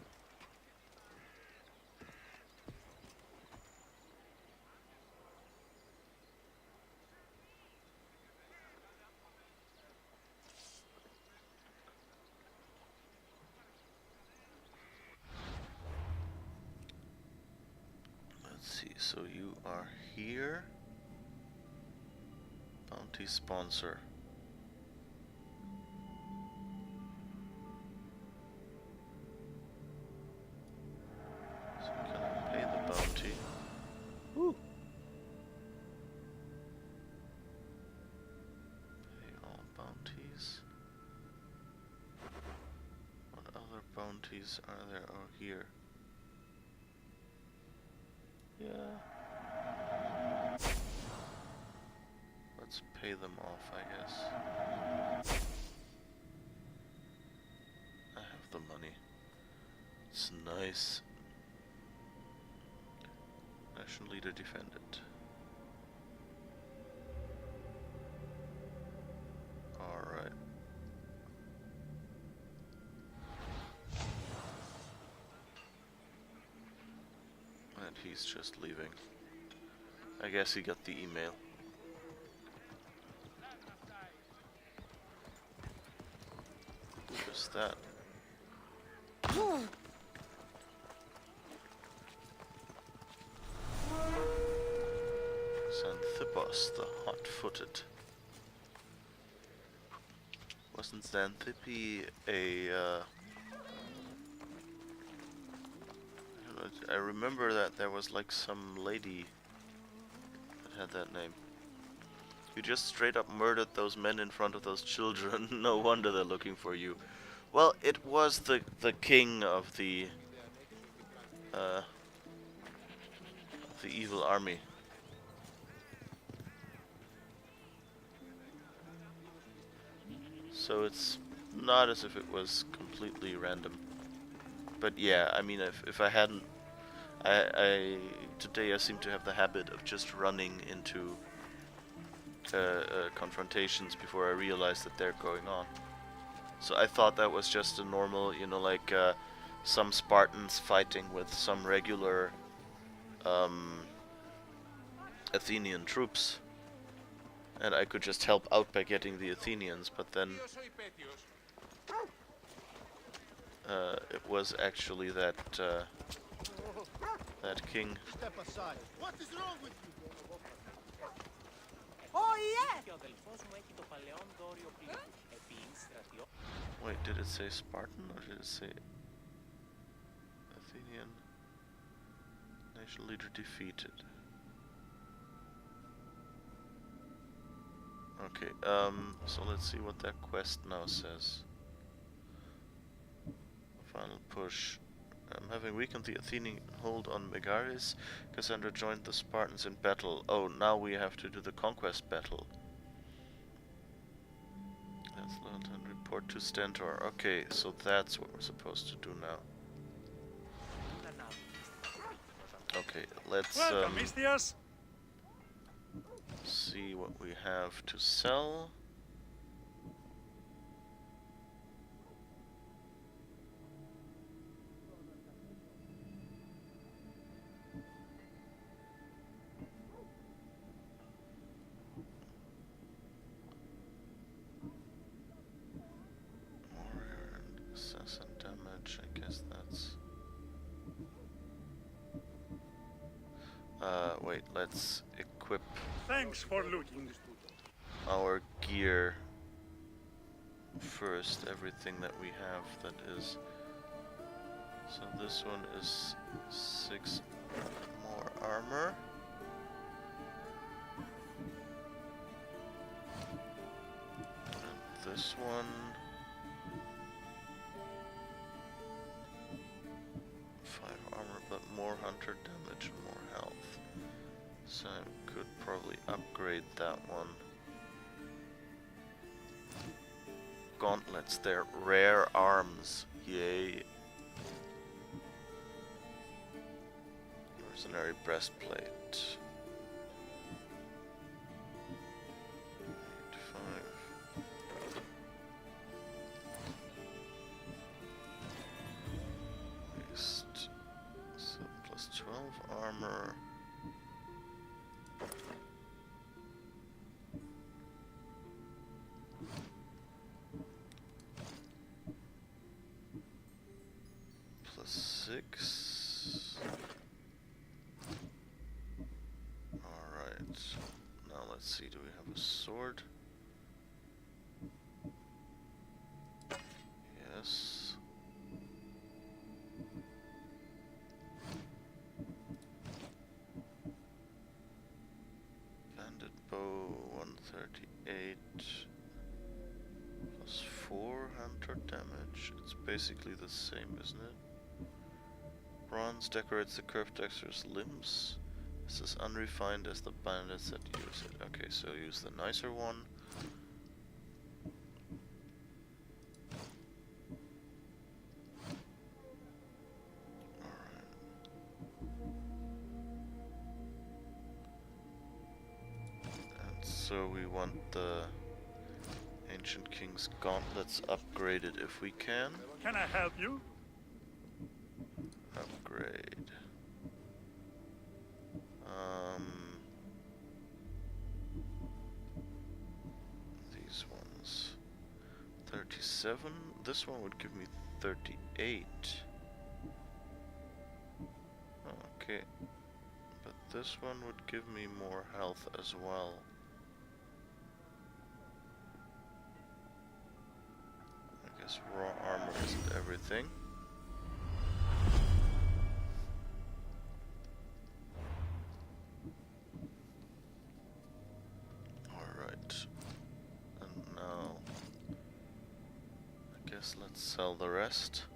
Speaker 1: Let's see, so you are here. Bounty sponsor. So can I pay the bounty? Woo! Pay all bounties. What other bounties are there? Oh, here. Yeah. Let's pay them off, I guess. I have the money. It's nice. National leader defended. Alright. And he's just leaving. I guess he got the email. Just that. Argos, the hot-footed. Wasn't Xanthippe a, I don't know, I remember that there was like some lady that had that name. You just straight up murdered those men in front of those children. No wonder they're looking for you. Well, it was the king of the evil army. So it's not as if it was completely random. But yeah, I mean, if I hadn't, today I seem to have the habit of just running into confrontations before I realize that they're going on. So I thought that was just a normal, you know, like some Spartans fighting with some regular Athenian troops. And I could just help out by getting the Athenians, but then it was actually that that king.
Speaker 5: Step aside. What is wrong with you? Oh, yeah!
Speaker 1: Wait, did it say Spartan or did it say Athenian nation leader defeated? Okay, so let's see what that quest now says. Final push. Having weakened the Athenian hold on Megaris, Cassandra joined the Spartans in battle. Oh, now we have to do the conquest battle. That's learned and report to Stentor. Okay, so that's what we're supposed to do now. Okay, let's see what we have to sell. Warrior and assassin damage, I guess that's... wait, let's equip
Speaker 8: Thanks for looking.
Speaker 1: our gear first, everything that we have that is... So this one is 6 more armor. And this one... 5 armor, but more hunter damage and more health. So I could probably upgrade that one. Gauntlets, they're rare arms. Yay. Mercenary breastplate. 85. Waist. 7 plus 12 armor. Plus 6. Alright. Now let's see, do we have a sword? Yes. Bandit bow 138 plus 4 hunter damage. It's basically the same, isn't it? Bronze decorates the curved dexter's limbs. This is unrefined as the bandits that use it. Okay, so use the nicer one. Alright. And so we want the Ancient King's gauntlets upgraded if we can.
Speaker 8: Can I help you?
Speaker 1: Upgrade. These ones. 37. This one would give me 38. Okay. But this one would give me more health as well. I guess raw armor isn't everything. Alright. And now I guess let's sell the rest.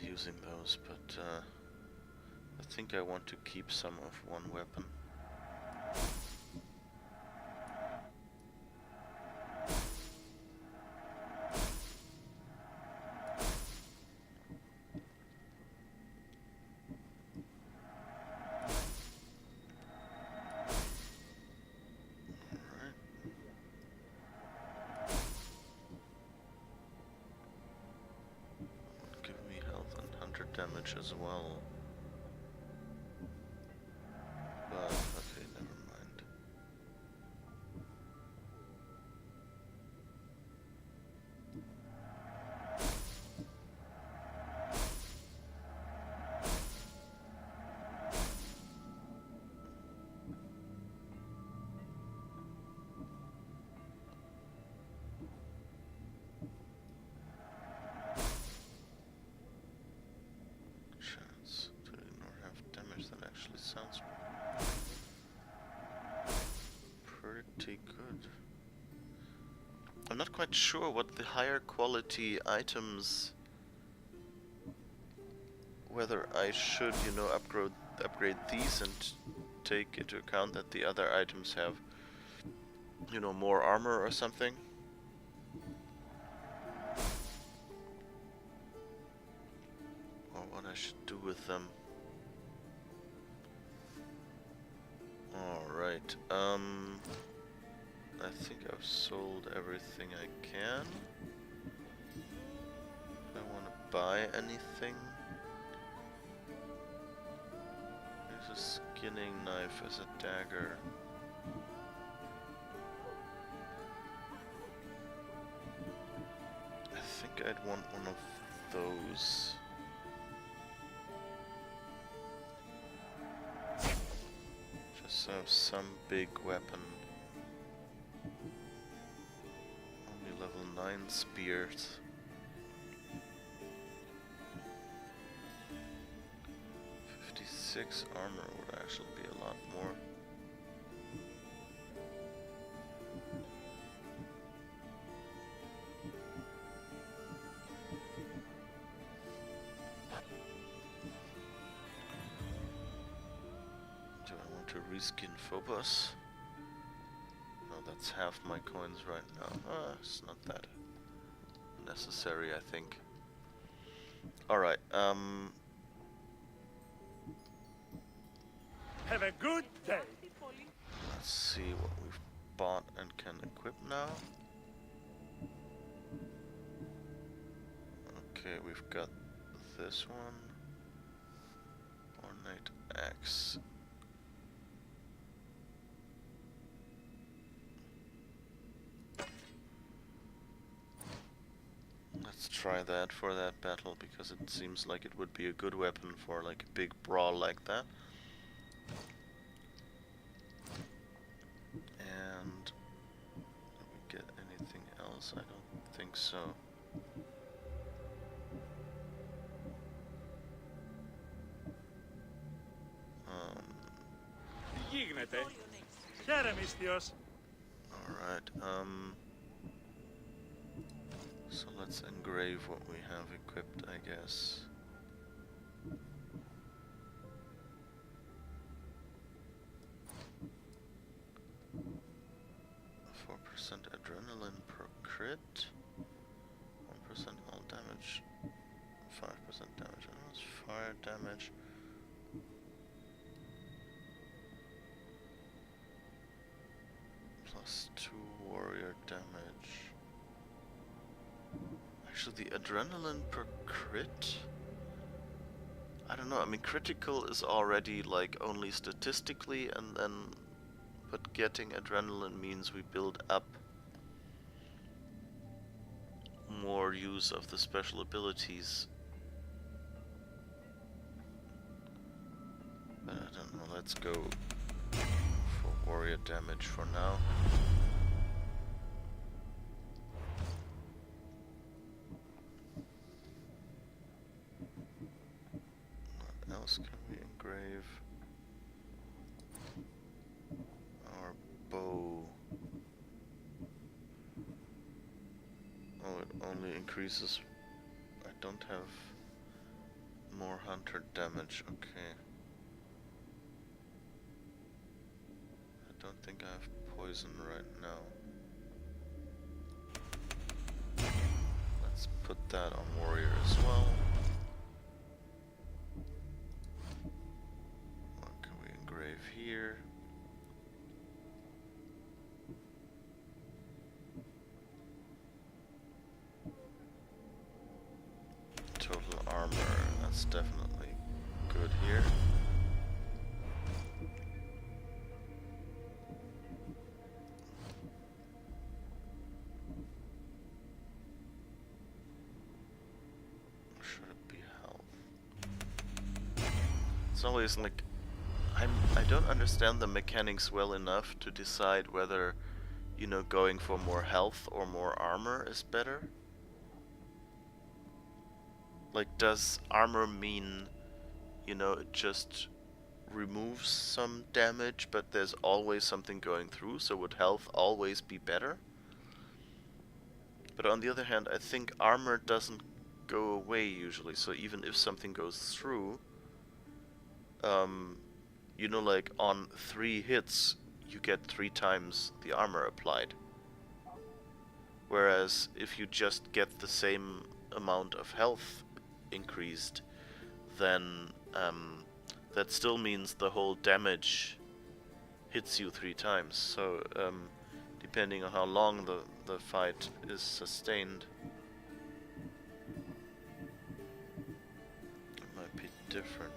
Speaker 1: Using those, but I think I want to keep some of one weapon. Damage as well. But okay, never mind. Sounds pretty good. I'm not quite sure what the higher quality items, whether I should, you know, upgrade these and take into account that the other items have, you know, more armor or something. Or what I should do with them. Alright, I think I've sold everything I can. If I want to buy anything. There's a skinning knife as a dagger. I think I'd want one of those. So some big weapon. Only level 9 spears. 56 armor would actually be a lot more. Reskin Phobos. No, that's half my coins right now. It's not that necessary, I think. Alright,
Speaker 8: Have a good day.
Speaker 1: let's see what we've bought and can equip now. Okay, we've got this one. Ornate axe. Let's try that for that battle, because it seems like it would be a good weapon for like a big brawl like that. And did we get anything else? I don't think so.
Speaker 8: Dignete. Jeremistios.
Speaker 1: Alright, so let's engrave what we have equipped, I guess. %4 adrenaline per crit, 1% all damage, 5% damage, and that's fire damage. +2 warrior damage. Actually, the adrenaline per crit? I don't know, I mean, critical is already like only statistically, and then but getting adrenaline means we build up more use of the special abilities. But I don't know, let's go for warrior damage for now. What else can we engrave? Our bow. Oh, it only increases. I don't have more hunter damage. Okay. I don't think I have poison right now. Let's put that on warrior as well. What can we engrave here? Total armor, that's definitely good here. Should it be health? It's always like I don't understand the mechanics well enough to decide whether, you know, going for more health or more armor is better. Like, does armor mean, you know, it just removes some damage, but there's always something going through, so would health always be better? But on the other hand, I think armor doesn't go away usually, so even if something goes through, you know, like on 3 hits, you get 3 times the armor applied. Whereas if you just get the same amount of health increased, then that still means the whole damage hits you 3 times. So depending on how long the fight is sustained, it might be different.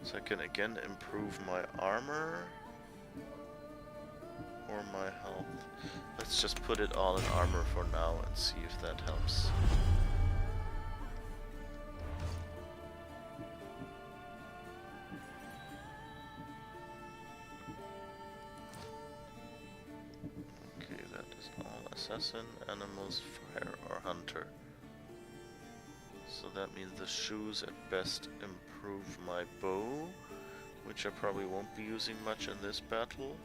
Speaker 1: So I can again improve my armor or my health. Let's just put it all in armor for now and see if that helps. Okay, that is all assassin, animals, fire, or hunter. So that means the shoes at best improve my bow, which I probably won't be using much in this battle.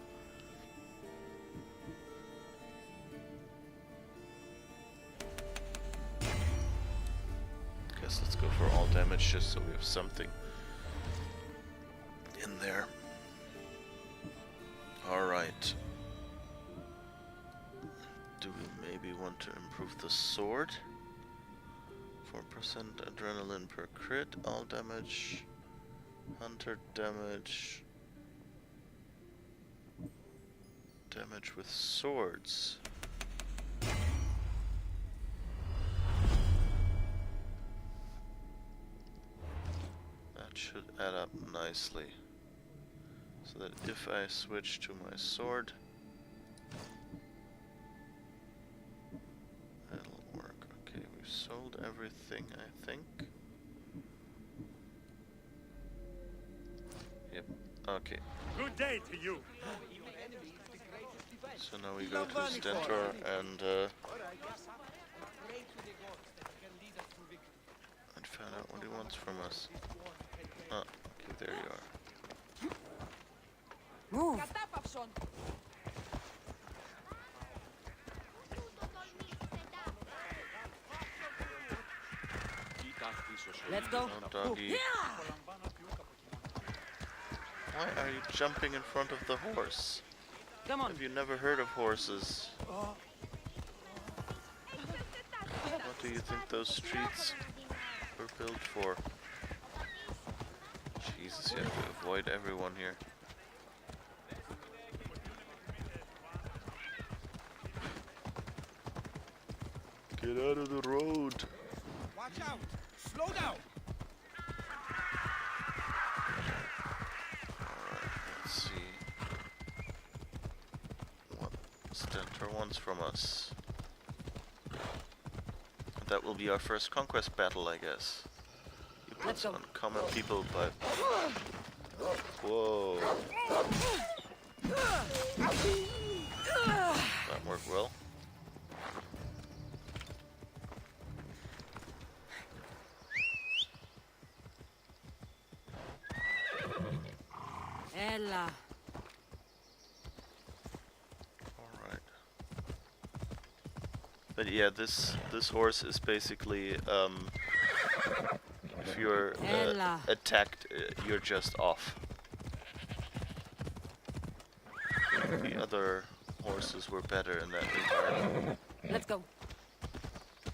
Speaker 1: Guess let's go for all damage just so we have something in there. Alright. Do we maybe want to improve the sword? 4% adrenaline per crit, all damage, hunter damage, damage with swords. That should add up nicely. So that if I switch to my sword, that'll work. Okay, we've sold everything, I think. Yep, okay.
Speaker 8: Good day to you.
Speaker 1: So now we go to Stentor and find out what he wants from us. Ah, okay, there you are.
Speaker 3: Move! Let's go.
Speaker 1: Oh, doggy. Why are you jumping in front of the horse?
Speaker 3: Come on.
Speaker 1: Have you never heard of horses? What do you think those streets were built for? Jesus, you have to avoid everyone here. Get out of the road!
Speaker 5: Watch out! Slow down!
Speaker 1: Alright, let's see. Must enter once from us. That will be our first conquest battle, I guess. You put
Speaker 3: Let's
Speaker 1: some
Speaker 3: go.
Speaker 1: uncommon people, but... Whoa. That worked well.
Speaker 3: Ella.
Speaker 1: Alright. But yeah, this horse is basically, if you're
Speaker 3: Ella.
Speaker 1: attacked, you're just off. The other horses were better in that regard.
Speaker 3: Let's go.
Speaker 1: I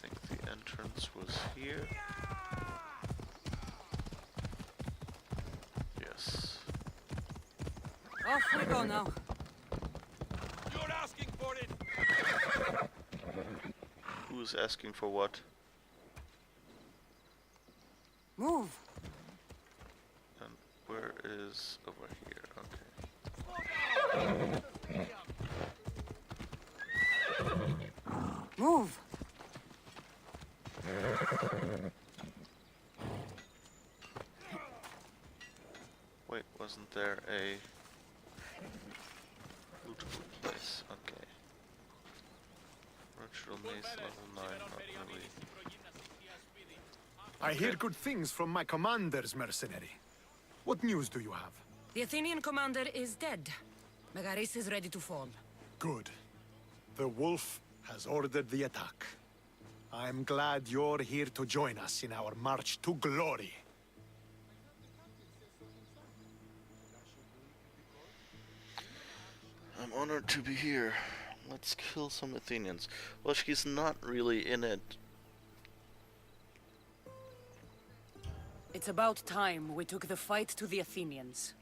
Speaker 1: think the entrance was here. Yes.
Speaker 3: Off we go now.
Speaker 7: You're asking for it!
Speaker 1: Who's asking for what?
Speaker 3: Move.
Speaker 1: And where is over here? Okay.
Speaker 3: Move.
Speaker 1: Wait, wasn't there a lootable place? Okay. Virtual mace level 9, not really.
Speaker 9: I hear good things from my commanders, mercenary. What news do you have?
Speaker 3: The Athenian commander is dead. Megaris is ready to fall.
Speaker 9: Good. The wolf has ordered the attack. I'm glad you're here to join us in our march to glory.
Speaker 1: I'm honored to be here. Let's kill some Athenians. Well, she's not really in it.
Speaker 3: It's about time we took the fight to the Athenians.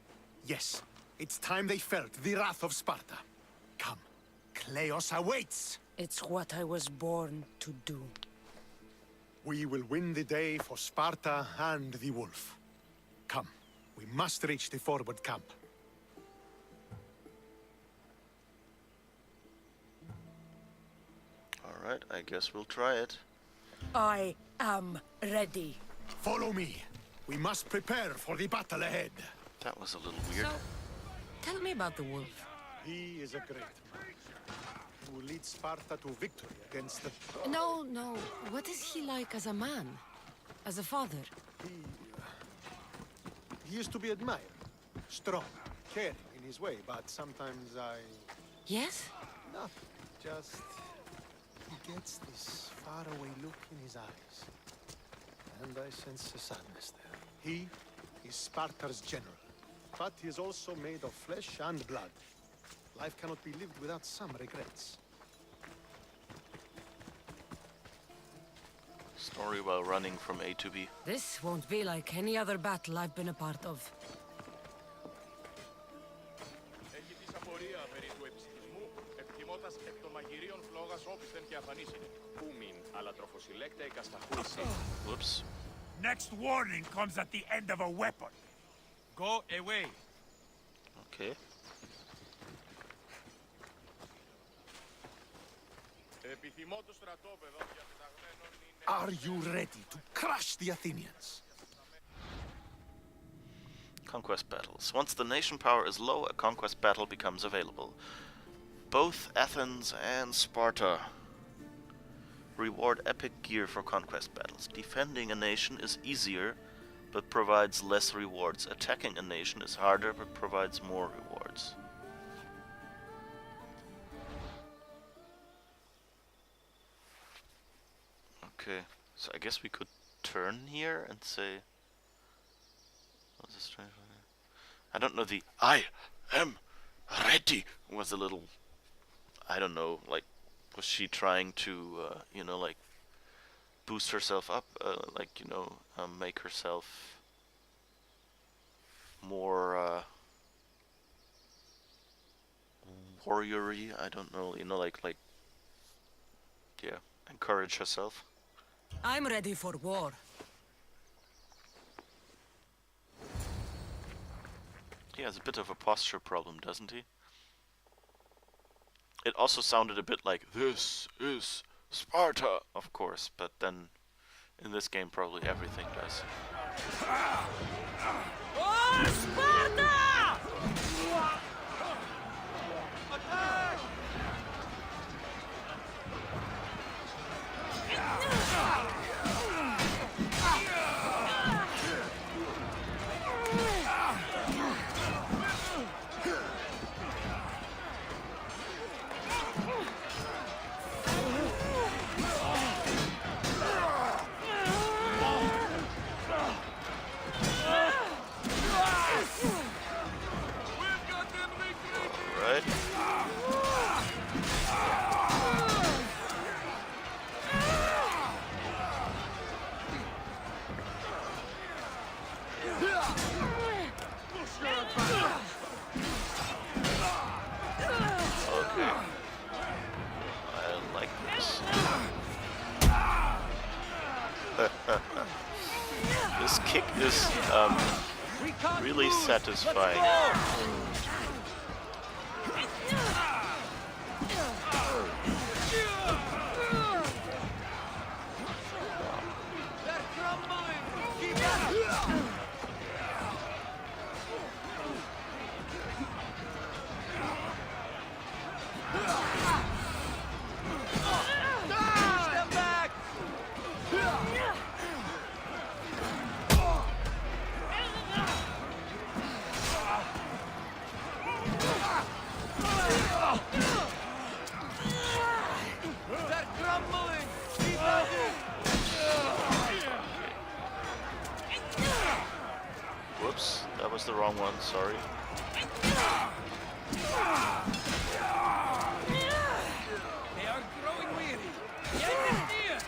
Speaker 9: Yes, it's time they felt the wrath of Sparta. Come, Kleos awaits!
Speaker 3: It's what I was born to do.
Speaker 9: We will win the day for Sparta and the wolf. Come, we must reach the forward camp.
Speaker 1: Alright, I guess we'll try it.
Speaker 3: I am ready.
Speaker 9: Follow me. We must prepare for the battle ahead.
Speaker 1: That was a little weird.
Speaker 3: So, tell me about the wolf.
Speaker 9: He is a great man who leads Sparta to victory against the...
Speaker 3: No. What is he like as a man? As a father?
Speaker 9: He is to be admired. Strong, caring in his way, but sometimes
Speaker 3: Yes?
Speaker 9: nothing. Just... he gets this faraway look in his eyes. And I sense a sadness there. He is Sparta's general, but he is also made of flesh and blood. Life cannot be lived without some regrets.
Speaker 1: Story while running from A to B.
Speaker 3: This won't be like any other battle I've been a part of.
Speaker 10: Έχει της απορία περί του επιστημισμού, επιθυμώτας εκ των μαγειρίων φλόγας όπισθεν και αφανίσινε. Ούμιν, αλλά τροφοσυλλέκτε εκασταχούληση.
Speaker 1: Whoops.
Speaker 8: Next warning comes at the end of a weapon.
Speaker 7: Go away.
Speaker 1: Okay.
Speaker 10: Επιθυμώ το στρατόπεδο διατεταγμένων είναι...
Speaker 9: Are you ready to crush the Athenians?
Speaker 1: Conquest battles. Once the nation power is low, a conquest battle becomes available. Both Athens and Sparta reward epic gear for conquest battles. Defending a nation is easier, but provides less rewards. Attacking a nation is harder, but provides more rewards. Okay, so I guess we could turn here and say... What's this strange one? I don't know, the I am ready was a little... I don't know, like, was she trying to, you know, like, boost herself up, like, you know, make herself more, warrior-y? I don't know, you know, like, yeah, encourage herself.
Speaker 3: I'm ready for war.
Speaker 1: He has a bit of a posture problem, doesn't he? It also sounded a bit like, "This is Sparta," of course, but then in this game probably everything does.
Speaker 2: Oh, Sparta!
Speaker 1: Alright. Okay. I like this. This kick is really satisfying. Whoops, that was the wrong one, sorry.
Speaker 2: They are growing weary. The end is near.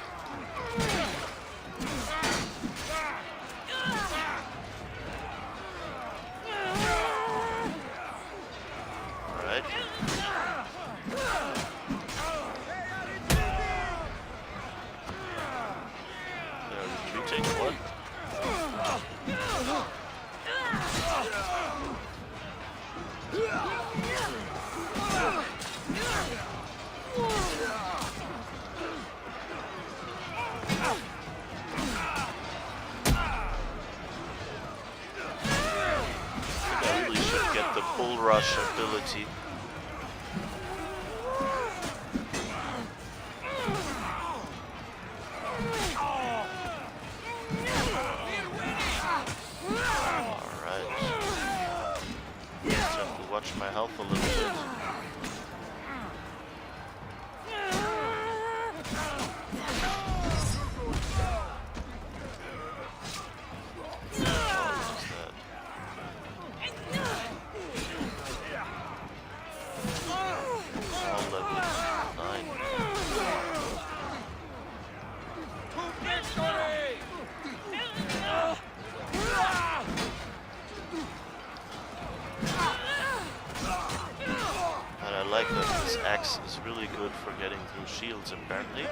Speaker 1: Alright. They're retreating, what? I really should get the bull rush ability. Alright. Just have to watch my health a little bit. I like that this axe is really good for getting through shields, apparently.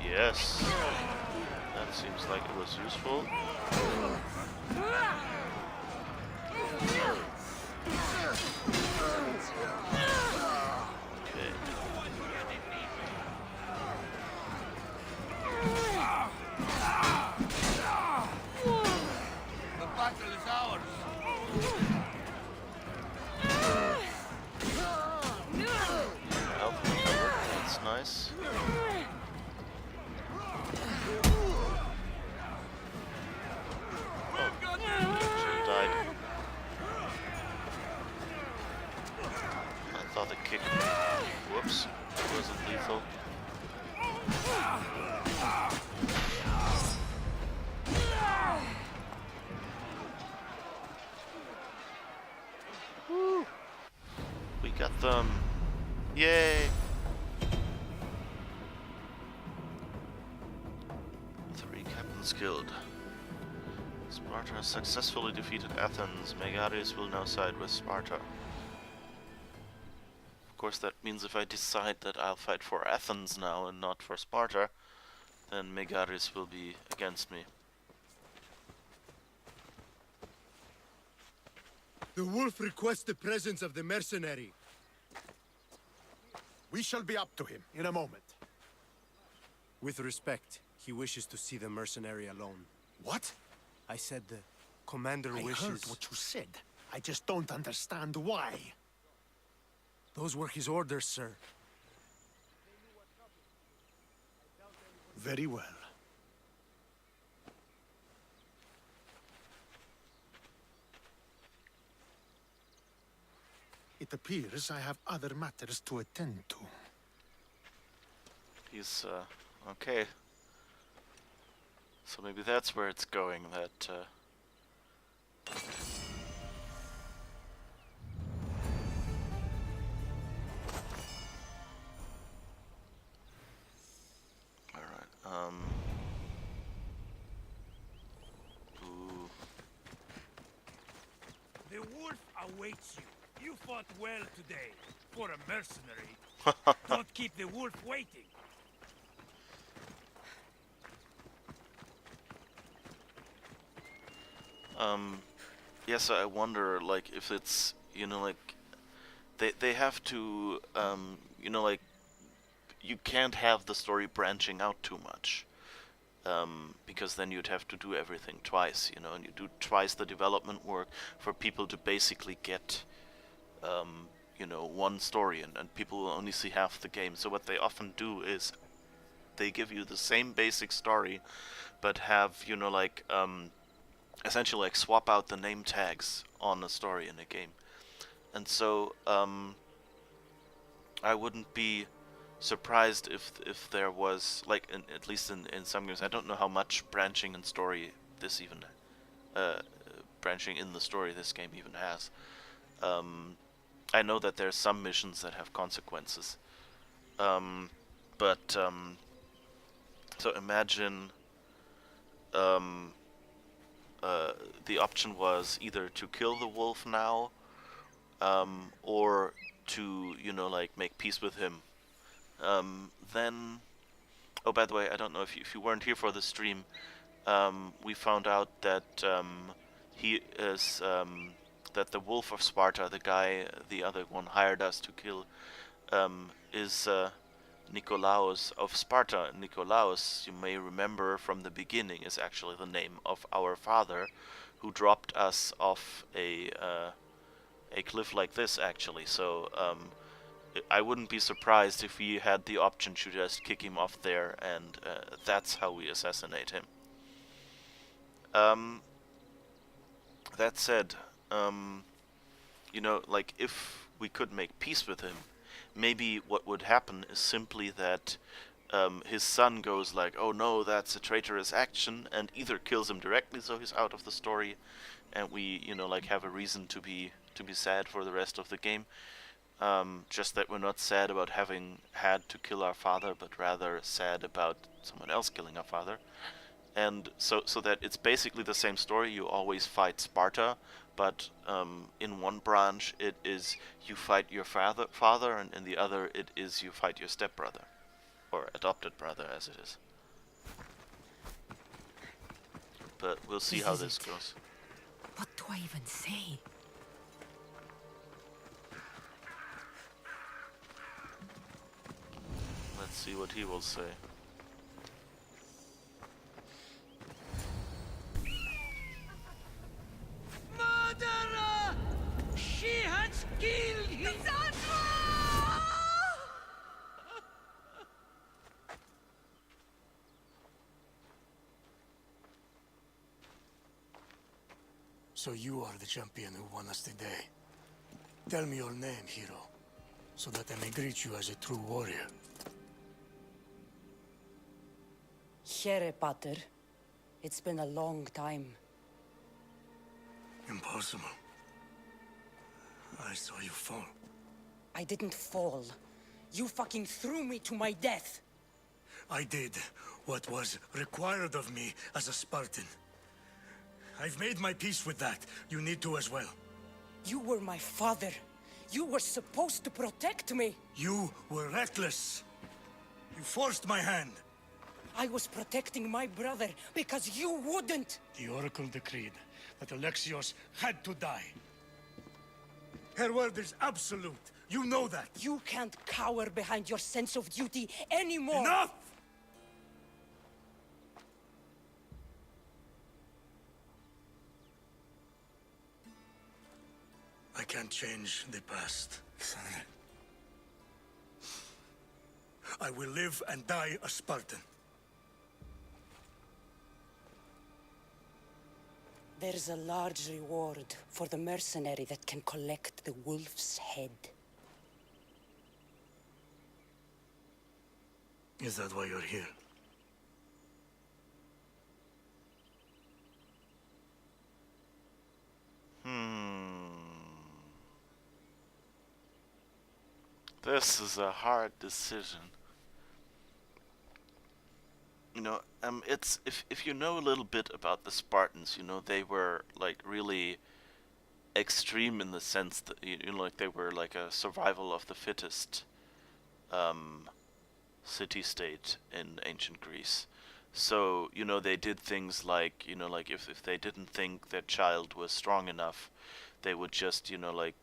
Speaker 1: Yes. That seems like it was useful. Okay.
Speaker 2: The battle is ours.
Speaker 1: Health recovered, that's nice. Oh, she died. I thought the kick, whoops, wasn't lethal. Woo. We got them. Yay! 3 captains killed. Sparta has successfully defeated Athens. Megaris will now side with Sparta. Of course, that means if I decide that I'll fight for Athens now and not for Sparta, then Megaris will be against me.
Speaker 11: The wolf requests the presence of the mercenary.
Speaker 9: We shall be up to him in a moment.
Speaker 12: With respect, he wishes to see the mercenary alone.
Speaker 9: What?
Speaker 12: I said the commander
Speaker 9: I
Speaker 12: wishes...
Speaker 9: heard what you said. I just don't understand why.
Speaker 12: Those were his orders, sir.
Speaker 9: Very well. It appears I have other matters to attend to.
Speaker 1: He's, okay. So maybe that's where it's going, that, Alright, ooh.
Speaker 8: The wolf awaits you. You fought well today. For a mercenary. Don't keep the wolf waiting.
Speaker 1: Yes, I wonder, like, if it's, you know, like, they have to, you know, like, you can't have the story branching out too much, because then you'd have to do everything twice, you know, and you do twice the development work for people to basically get, you know, one story, and people will only see half the game. So what they often do is they give you the same basic story, but have, you know, like, essentially like swap out the name tags on a story in a game. And so I wouldn't be surprised if there was, like, at least in some games, I don't know how much branching in story this even branching in the story this game even has. I know that there's some missions that have consequences, but so imagine the option was either to kill the wolf now, or to, you know, like, make peace with him. Then, oh, by the way, I don't know if you weren't here for the stream, we found out that he is, that the Wolf of Sparta, the guy the other one hired us to kill, is Nikolaos of Sparta. Nikolaos, you may remember from the beginning, is actually the name of our father, who dropped us off a cliff like this, actually. So I wouldn't be surprised if we had the option to just kick him off there, and that's how we assassinate him. That said, you know, like, if we could make peace with him, maybe what would happen is simply that his son goes like, oh no, that's a traitorous action, and either kills him directly so he's out of the story, and we, you know, like, have a reason to be sad for the rest of the game. Just that we're not sad about having had to kill our father, but rather sad about someone else killing our father. And so that it's basically the same story. You always fight Sparta, but in one branch it is you fight your father, and in the other it is you fight your stepbrother, or adopted brother as it is. But we'll see how this goes.
Speaker 3: What do I even say?
Speaker 1: Let's see what he will say.
Speaker 2: Murderer! She has killed him!
Speaker 6: So you are the champion who won us today. Tell me your name, hero, so that I may greet you as a true warrior.
Speaker 3: Here, Pater. It's been a long time.
Speaker 6: Impossible. I saw you fall.
Speaker 3: I didn't fall. You fucking threw me to my death.
Speaker 6: I did what was required of me as a Spartan. I've made my peace with that. You need to as well.
Speaker 3: You were my father. You were supposed to protect me.
Speaker 6: You were reckless. You forced my hand.
Speaker 2: I was protecting my brother because you wouldn't.
Speaker 6: The Oracle decreed that Alexios had to die. Her word is absolute. You know that.
Speaker 2: You can't cower behind your sense of duty anymore.
Speaker 6: Enough! I can't change the past, Cassandra. I will live and die a Spartan.
Speaker 2: There's a large reward for the mercenary that can collect the wolf's head.
Speaker 6: Is that why you're here?
Speaker 1: This is a hard decision. You know, it's if you know a little bit about the Spartans, you know, they were like really extreme in the sense that you know, like they were like a survival of the fittest city-state in ancient Greece. So, you know, they did things like, you know, like if they didn't think their child was strong enough, they would just, you know, like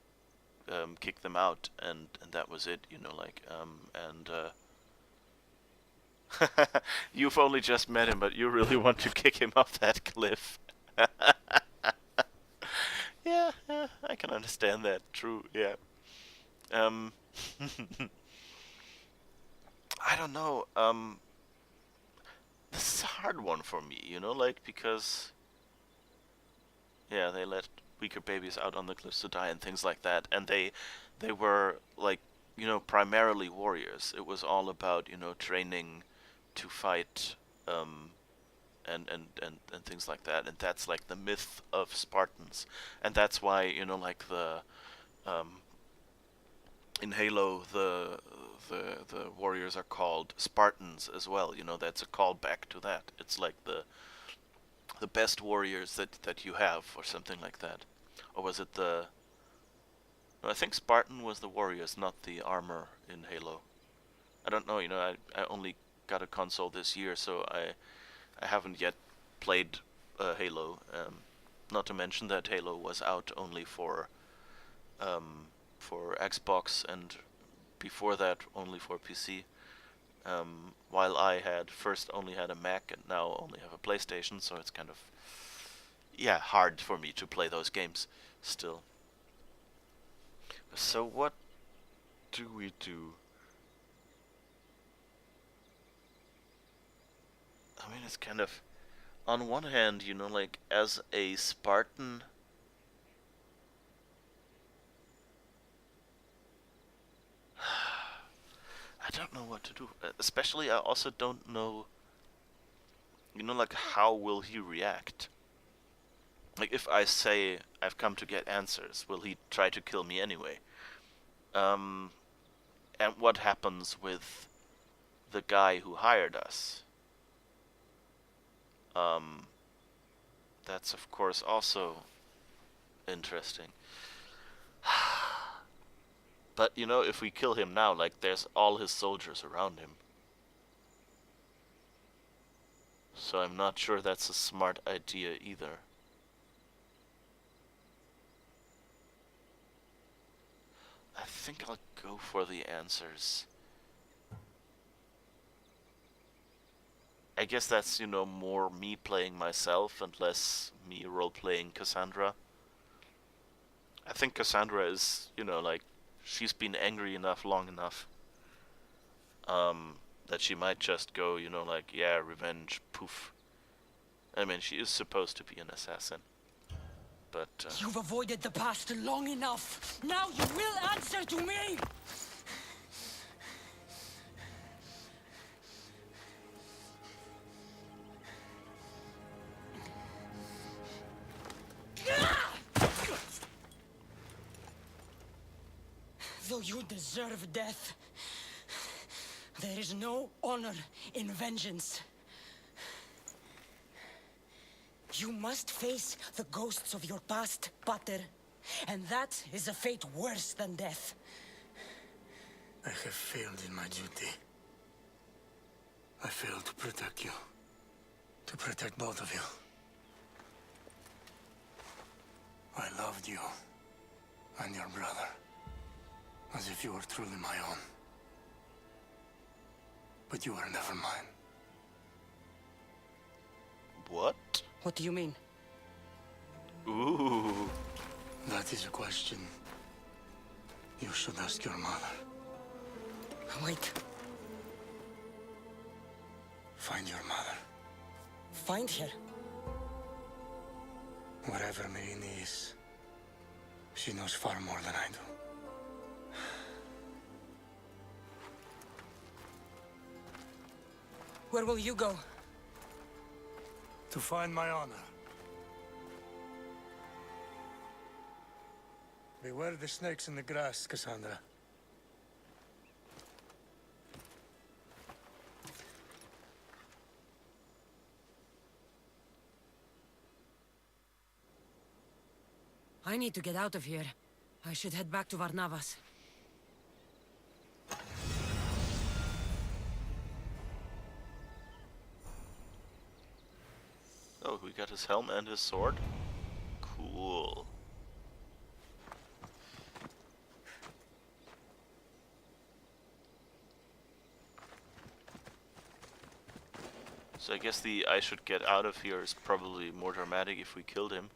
Speaker 1: kick them out, and that was it, you know, like you've only just met him, but you really want to kick him off that cliff. Yeah, I can understand that. True, yeah. I don't know. This is a hard one for me, you know, like because yeah, they let weaker babies out on the cliffs to die and things like that, and they were like, you know, primarily warriors. It was all about, you know, training to fight and things like that, and that's like the myth of Spartans, and that's why, you know, like the in Halo the warriors are called Spartans as well. You know, that's a callback to that. It's like the best warriors that you have, or something like that. Or was it the... No, I think Spartan was the warriors, not the armor in Halo. I don't know, you know, I only got a console this year, so I haven't yet played Halo. Not to mention that Halo was out only for Xbox, and before that only for PC. While I had first only had a Mac and now only have a PlayStation, so it's kind of, yeah, hard for me to play those games still. So what do we do? I mean, it's kind of, on one hand, you know, like, as a Spartan, I don't know what to do. Especially, I also don't know, you know, like, how will he react? Like, if I say I've come to get answers, will he try to kill me anyway? And what happens with the guy who hired us? That's of course also interesting. But, you know, if we kill him now, like, there's all his soldiers around him. So I'm not sure that's a smart idea either. I think I'll go for the answers. I guess that's, you know, more me playing myself and less me role-playing Cassandra. I think Cassandra is, you know, like, she's been angry enough long enough that she might just go, you know, like, yeah, revenge, poof. I mean, she is supposed to be an assassin. But,
Speaker 2: You've avoided the past long enough. Now you will answer to me! Though you deserve death, there is no honor in vengeance. You must face the ghosts of your past, Pater, and that is a fate worse than death.
Speaker 6: I have failed in my duty. I failed to protect you. To protect both of you. I loved you and your brother as if you were truly my own. But you were never mine.
Speaker 1: What?
Speaker 3: What do you mean?
Speaker 1: Ooh.
Speaker 6: That is a question you should ask your mother.
Speaker 3: Wait.
Speaker 6: Find your mother.
Speaker 3: Find her?
Speaker 6: Wherever Merini is, she knows far more than I do.
Speaker 3: Where will you go?
Speaker 6: To find my honor. Beware the snakes in the grass, Cassandra.
Speaker 3: I need to get out of here. I should head back to Varnavas.
Speaker 1: Oh, we got his helm and his sword. Cool. So I guess the I should get out of here is probably more dramatic if we killed him.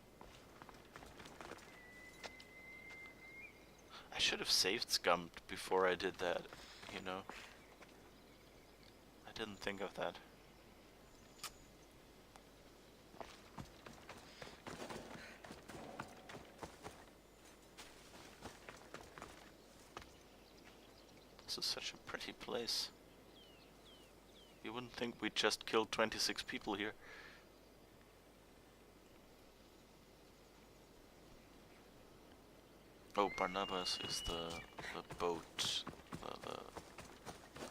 Speaker 1: I should have saved Scummed before I did that, you know. I didn't think of that. This is such a pretty place. You wouldn't think we just killed 26 people here. Oh, Barnabas is the boat,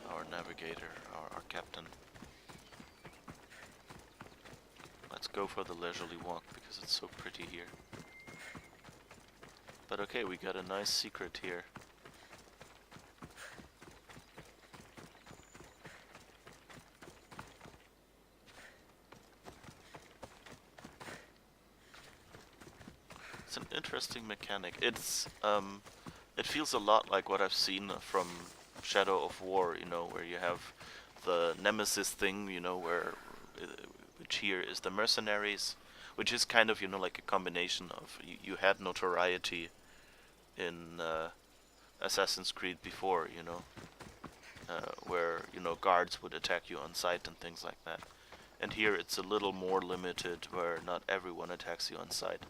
Speaker 1: our navigator, our captain. Let's go for the leisurely walk because it's so pretty here. But okay, we got a nice secret here. It's an interesting mechanic. It's it feels a lot like what I've seen from Shadow of War, you know, where you have the Nemesis thing, you know, which here is the mercenaries, which is kind of, you know, like a combination of you had notoriety in Assassin's Creed before, you know, where, you know, guards would attack you on sight and things like that. And here it's a little more limited, where not everyone attacks you on sight.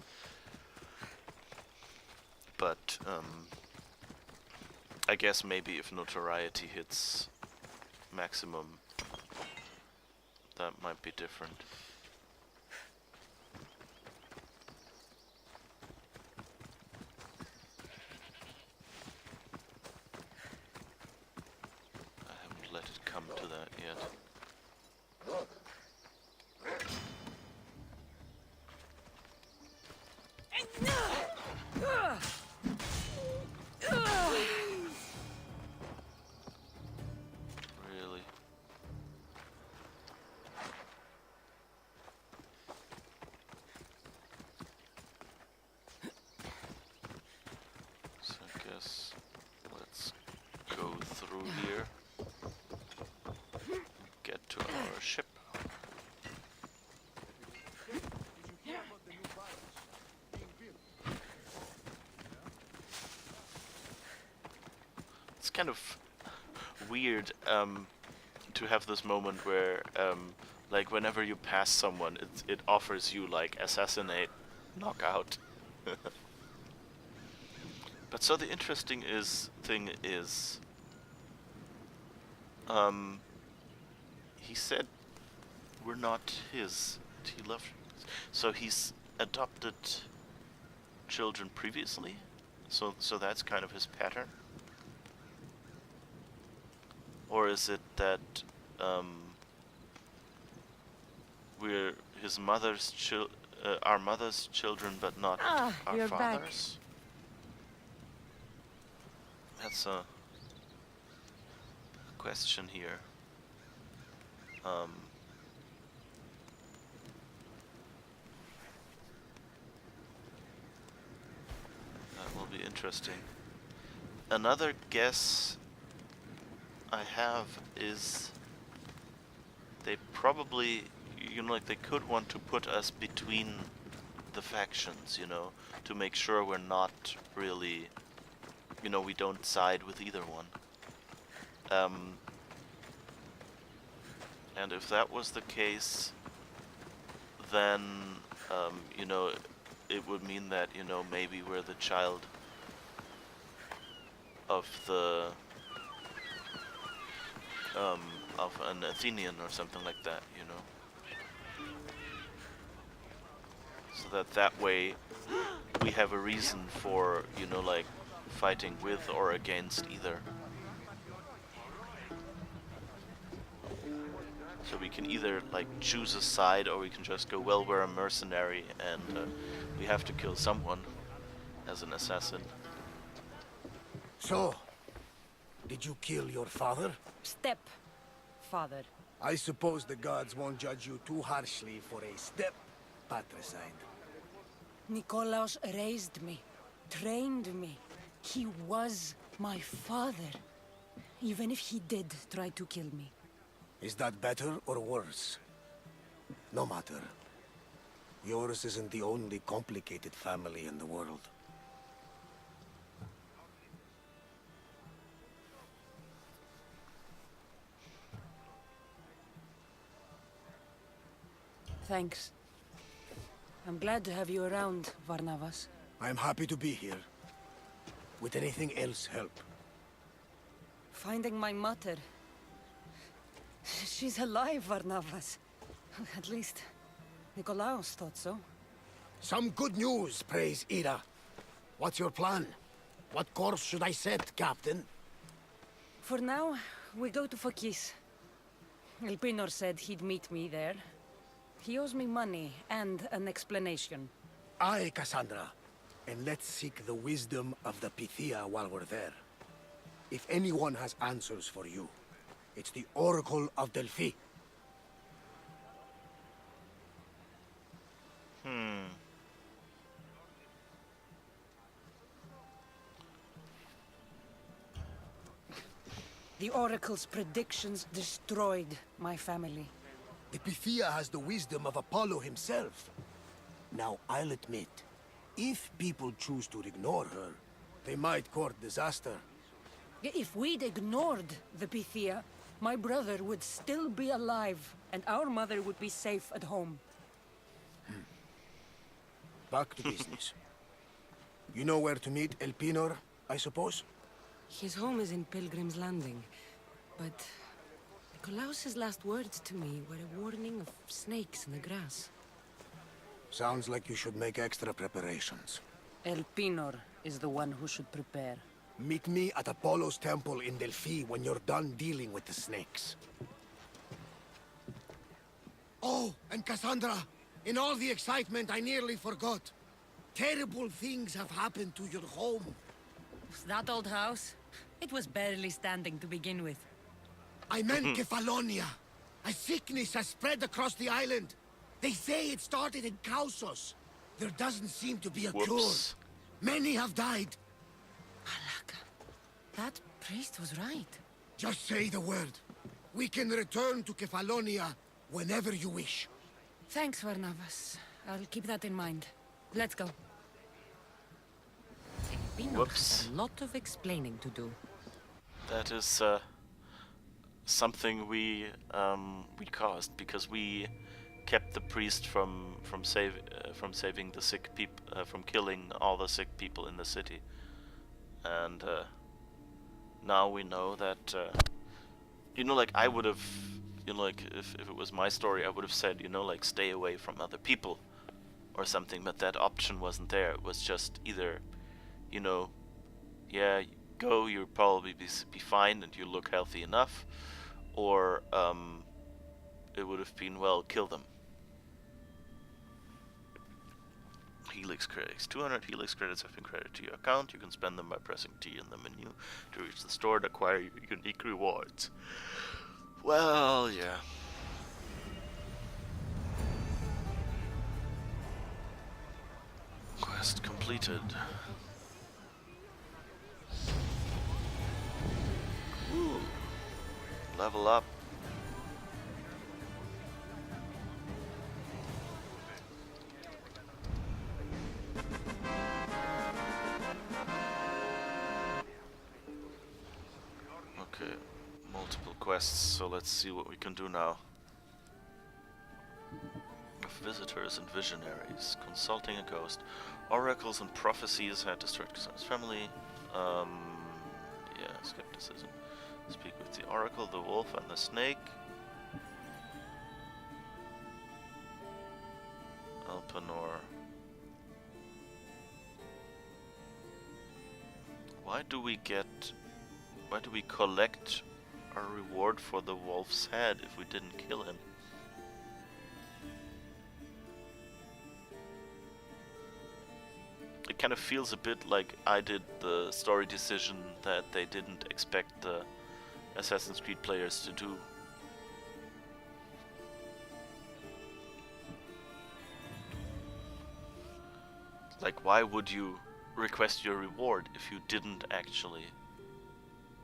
Speaker 1: But I guess maybe if notoriety hits maximum, that might be different. I haven't let it come to that yet. Really? So I guess let's go through here, get to our ship. It's kind of weird to have this moment where like whenever you pass someone, it offers you like assassinate, knockout. But so the interesting thing is he said we're not his. He loved, so he's adopted children previously, so that's kind of his pattern. Or is it that we're his mother's our mother's children, but not our
Speaker 3: you're back.
Speaker 1: father's? That's a question here. Um, that will be interesting. Another guess I have is they probably, like they could want to put us between the factions, to make sure we're not really, we don't side with either one. And if that was the case, then, it would mean that, maybe we're the child of of an Athenian or something like that, So that way we have a reason for, like fighting with or against either. So we can either like choose a side, or we can just go, well, we're a mercenary and we have to kill someone as an assassin.
Speaker 6: So, did you kill your father?
Speaker 3: Step, father.
Speaker 6: I suppose the gods won't judge you too harshly for a step patricide.
Speaker 3: Nikolaos raised me, trained me. He was my father. Even if he did try to kill me.
Speaker 6: Is that better or worse? No matter. Yours isn't the only complicated family in the world.
Speaker 3: Thanks. I'm glad to have you around, Varnavas.
Speaker 6: I'm happy to be here. Would anything else help?
Speaker 3: Finding my mother. She's alive, Varnavas. At least, Nikolaos thought so.
Speaker 6: Some good news, praise Ira. What's your plan? What course should I set, Captain?
Speaker 3: For now, we go to Phokis. Elpinor said he'd meet me there. He owes me money and an explanation.
Speaker 6: Aye, Cassandra. And let's seek the wisdom of the Pythia while we're there. If anyone has answers for you, it's the Oracle of Delphi.
Speaker 3: The Oracle's predictions destroyed my family.
Speaker 6: The Pythia has the wisdom of Apollo himself. Now, I'll admit, if people choose to ignore her, they might court disaster.
Speaker 3: If we'd ignored the Pythia, my brother would still be alive, and our mother would be safe at home.
Speaker 6: Back to business. You know where to meet Elpinor, I suppose?
Speaker 3: His home is in Pilgrim's Landing, but Nikolaos' last words to me were a warning of snakes in the grass.
Speaker 6: Sounds like you should make extra preparations.
Speaker 3: Elpinor is the one who should prepare.
Speaker 6: Meet me at Apollo's temple in Delphi when you're done dealing with the snakes. Oh, and Cassandra, in all the excitement, I nearly forgot. Terrible things have happened to your home.
Speaker 3: That old house? It was barely standing to begin with.
Speaker 6: I meant Kefalonia. A sickness has spread across the island. They say it started in Kausos. There doesn't seem to be a cure. Many have died.
Speaker 3: Alaka, that priest was right.
Speaker 6: Just say the word. We can return to Kefalonia whenever you wish.
Speaker 3: Thanks, Varnavas. I'll keep that in mind. Let's go. Elpinor has a lot of explaining to do.
Speaker 1: That is something we caused because we kept the priest from saving the sick people, from killing all the sick people in the city, and now we know that like I would have, like if it was my story, I would have said, like stay away from other people or something, but that option wasn't there. It was just either, yeah, go, you'll probably be fine and you look healthy enough, or it would have been, well, kill them. Helix credits. 200 Helix credits have been credited to your account. You can spend them by pressing T in the menu to reach the store and acquire unique rewards. Well, yeah. completed. Ooh. Level up. Okay, multiple quests, so let's see what we can do now. Visitors and visionaries, consulting a ghost, oracles and prophecies had destroyed Cassandra's family. Yeah, skepticism. Speak with the oracle, the wolf, and the snake. Alpanor. Why do we collect a reward for the wolf's head if we didn't kill him? It kind of feels a bit like I did the story decision that they didn't expect the Assassin's Creed players to do. Like, why would you request your reward if you didn't actually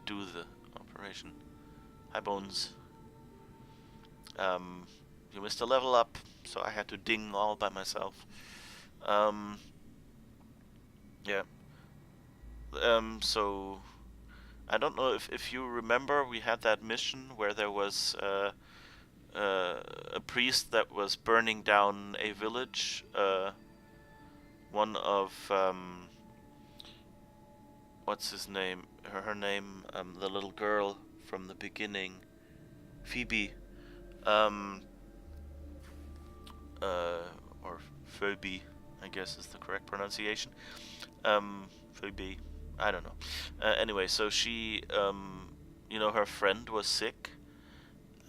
Speaker 1: do the operation? Hi, Bones. You missed a level up, so I had to ding all by myself. Yeah. So I don't know if you remember, we had that mission where there was a priest that was burning down a village. One of what's his name? Her name, the little girl from the beginning, Phoebe, or Phoebe, I guess is the correct pronunciation. Phoebe, I don't know. Anyway, so she, you know, her friend was sick,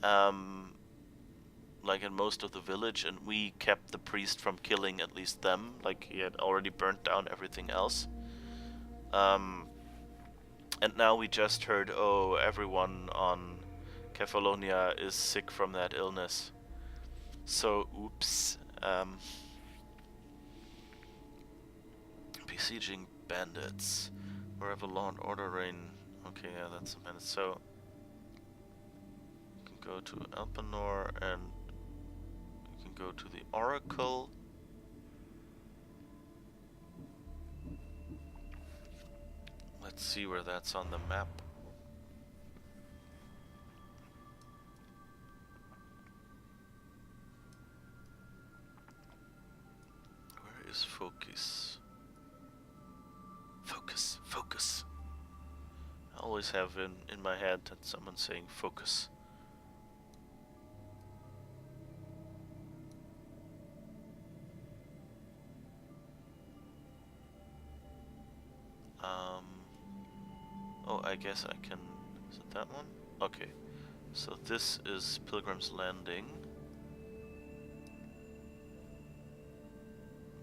Speaker 1: like in most of the village, and we kept the priest from killing at least them, like he had already burnt down everything else. And now we just heard, oh, everyone on Kefalonia is sick from that illness. So, oops. Besieging bandits. Wherever law and order reign. Okay, yeah, that's a bandit. So, you can go to Alpanor and you can go to the Oracle. Let's see where that's on the map. Where is Focus? Focus, focus. I always have in my head that someone's saying focus. Oh, I guess I can... Is it that one? Okay. So this is Pilgrim's Landing.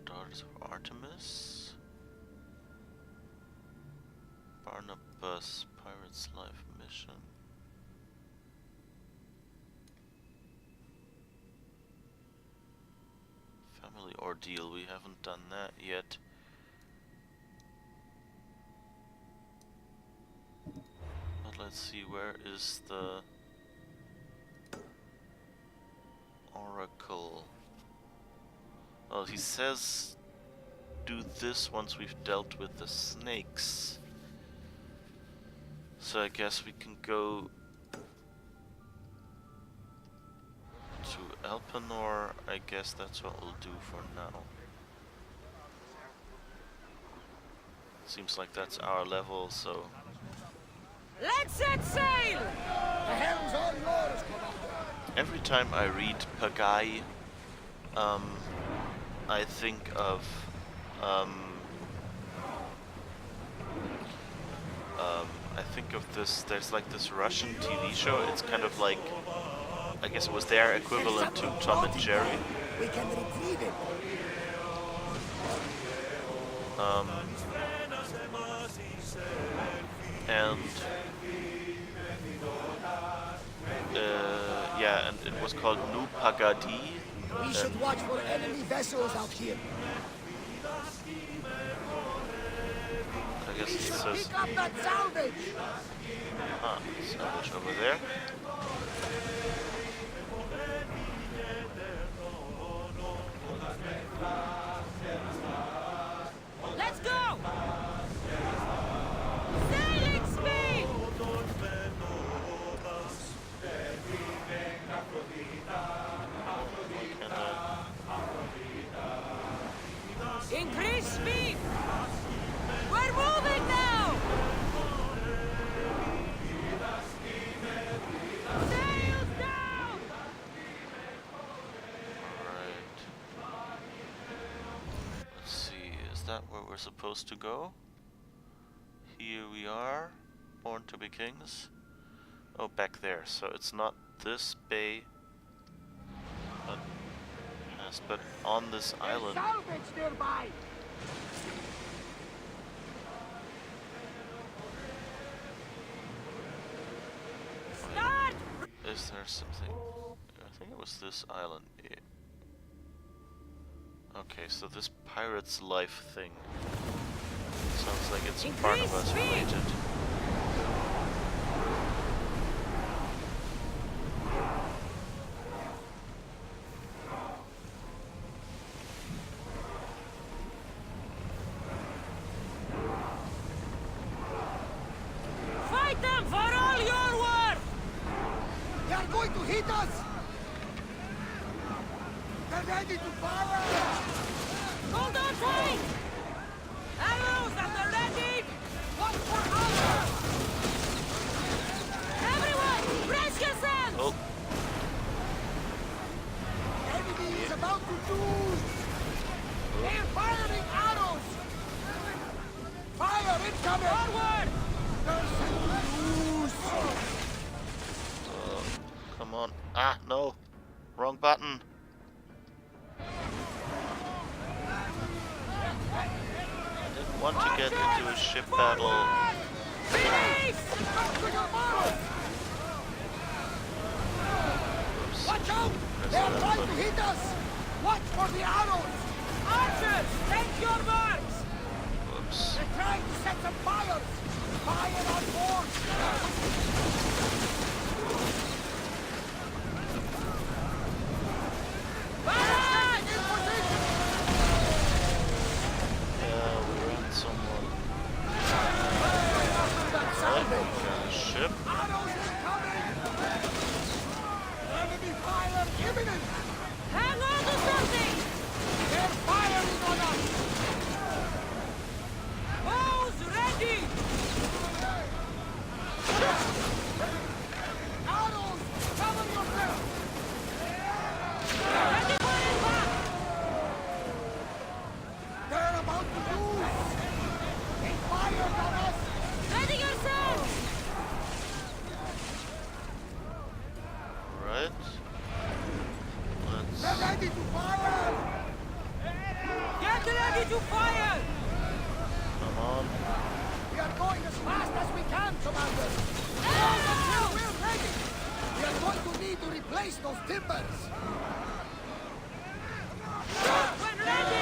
Speaker 1: Daughters of Artemis. Barnabas Pirate's Life Mission. Family Ordeal, we haven't done that yet. But let's see, where is the Oracle? Well, he says do this once we've dealt with the snakes. So I guess we can go to Alpanor. I guess that's what we'll do for now. Seems like that's our level, so...
Speaker 2: Let's set sail!
Speaker 5: The helm's all yours, Commander.
Speaker 1: Every time I read Pagai, I think of this, there's like this Russian TV show. It's kind of like, I guess it was their equivalent to Tom and Jerry.
Speaker 5: We can retrieve it.
Speaker 1: And yeah, and it was called Nu Pagadi.
Speaker 5: We should watch for enemy vessels out here.
Speaker 1: guess it says...
Speaker 5: Pick up that salvage!
Speaker 1: Ah, salvage over there.
Speaker 2: Let's go! Sailing speed! Increase speed! We're moving now! Sails down!
Speaker 1: Alright. Let's see, is that where we're supposed to go? Here we are, born to be kings. Oh, back there, so it's not this bay, but on this island.
Speaker 5: Salvage nearby!
Speaker 2: Start!
Speaker 1: Is there something? I think it was this island. Yeah. Okay, so this pirate's life thing sounds like it's part of us related.
Speaker 2: Fight them for all your worth!
Speaker 5: They are going to hit us! They're ready to fire!
Speaker 2: Hold on tight! Arrows at the ready!
Speaker 5: Watch for armor!
Speaker 2: Everyone, brace yourselves!
Speaker 1: Oh,
Speaker 5: Enemy is about to lose! They're firing arrows! Fire incoming!
Speaker 2: Forward!
Speaker 5: They're set to lose!
Speaker 1: come on. Ah, no. Wrong button. I didn't want to get into a ship battle.
Speaker 2: Release!
Speaker 5: Come to your mark!
Speaker 1: Oops.
Speaker 5: Watch out!
Speaker 1: Press
Speaker 5: They're
Speaker 1: that
Speaker 5: trying to
Speaker 1: button.
Speaker 5: hit us! Watch for the arrows!
Speaker 2: Archers, take your marks!
Speaker 1: Whoops.
Speaker 5: They're trying to set some fires! Fire on board!
Speaker 2: Fire!
Speaker 5: In position!
Speaker 1: Yeah, we ran someone.
Speaker 5: That salvage!
Speaker 1: Ship.
Speaker 5: Arrows incoming! Enemy fire imminent!
Speaker 2: Hang on to something!
Speaker 5: They're firing on us!
Speaker 2: Bows ready!
Speaker 5: Arrows! Cover yourself!
Speaker 2: Ready for impact!
Speaker 5: They're about to lose! They fired on us!
Speaker 2: Ready yourselves!
Speaker 1: Right.
Speaker 5: They're
Speaker 1: Let's...
Speaker 5: ready to fire!
Speaker 2: Get ready to fire!
Speaker 1: Come on.
Speaker 5: We are going as fast as we can, Commander! Hold until we're ready! We are going to need to replace those timbers!
Speaker 2: When ready!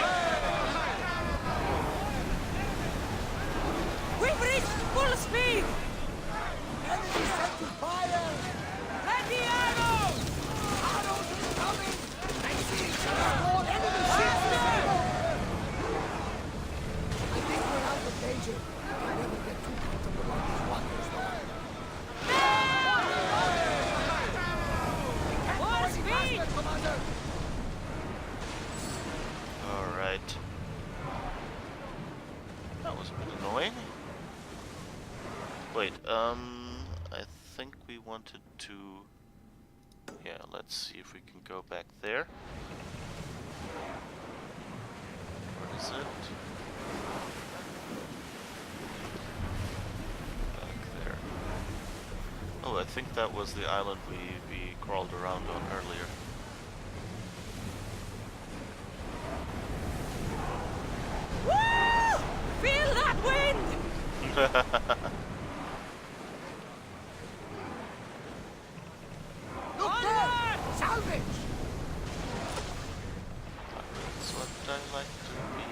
Speaker 2: We've reached full speed!
Speaker 5: Enemy set to fire!
Speaker 2: Ready arrows!
Speaker 5: Arrows incoming! I see more enemy ships! I think we're out of danger. I never get too comfortable on these waters, though.
Speaker 2: More speed!
Speaker 5: Faster, Commander!
Speaker 1: Alright. That was a bit annoying. Wait, I think we wanted to... Yeah, let's see if we can go back there. Where is it? Back there. Oh, I think that was the island we crawled around on earlier.
Speaker 2: Woo! Feel that wind!
Speaker 5: Look there!
Speaker 2: Onward!
Speaker 5: Salvage!
Speaker 1: That's what I like to be.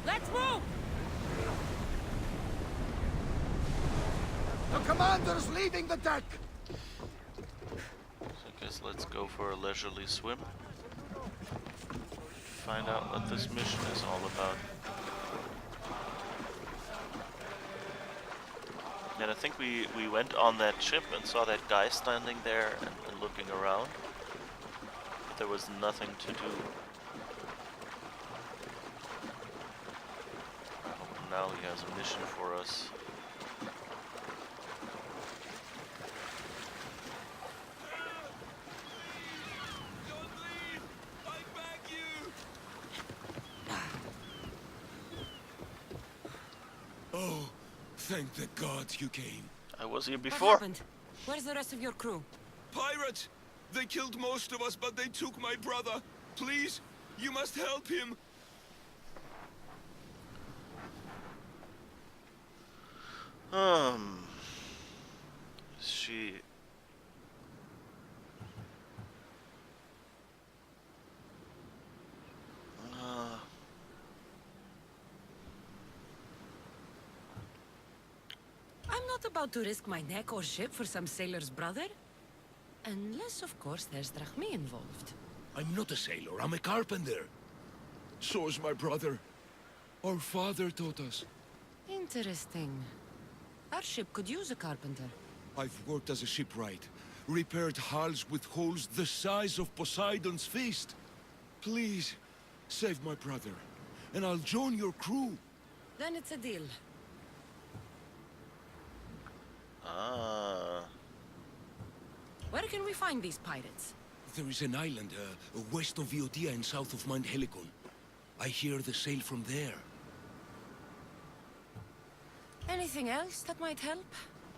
Speaker 2: Let's move!
Speaker 5: Commander's leaving the deck!
Speaker 1: So I guess let's go for a leisurely swim. Find out what this mission is all about. And I think we went on that ship and saw that guy standing there and looking around. But there was nothing to do. I hope now he has a mission for us.
Speaker 4: Oh, thank the gods you came.
Speaker 1: I was here
Speaker 3: What
Speaker 1: before.
Speaker 3: happened? Where's the rest of your crew?
Speaker 4: Pirates! They killed most of us, but they took my brother. Please, you must help him.
Speaker 1: She...
Speaker 3: I'm not about to risk my neck or ship for some sailor's brother. Unless, of course, there's Drachmi involved.
Speaker 4: I'm not a sailor, I'm a carpenter. So's my brother. Our father taught us.
Speaker 3: Interesting. Our ship could use a carpenter.
Speaker 4: I've worked as a shipwright, repaired hulls with holes the size of Poseidon's fist. Please, save my brother, and I'll join your crew.
Speaker 3: Then it's a deal.
Speaker 1: Ah.
Speaker 3: Where can we find these pirates?
Speaker 4: There is an island west of Iotia and south of Mount Helicon. I hear they sail from there.
Speaker 3: Anything else that might help?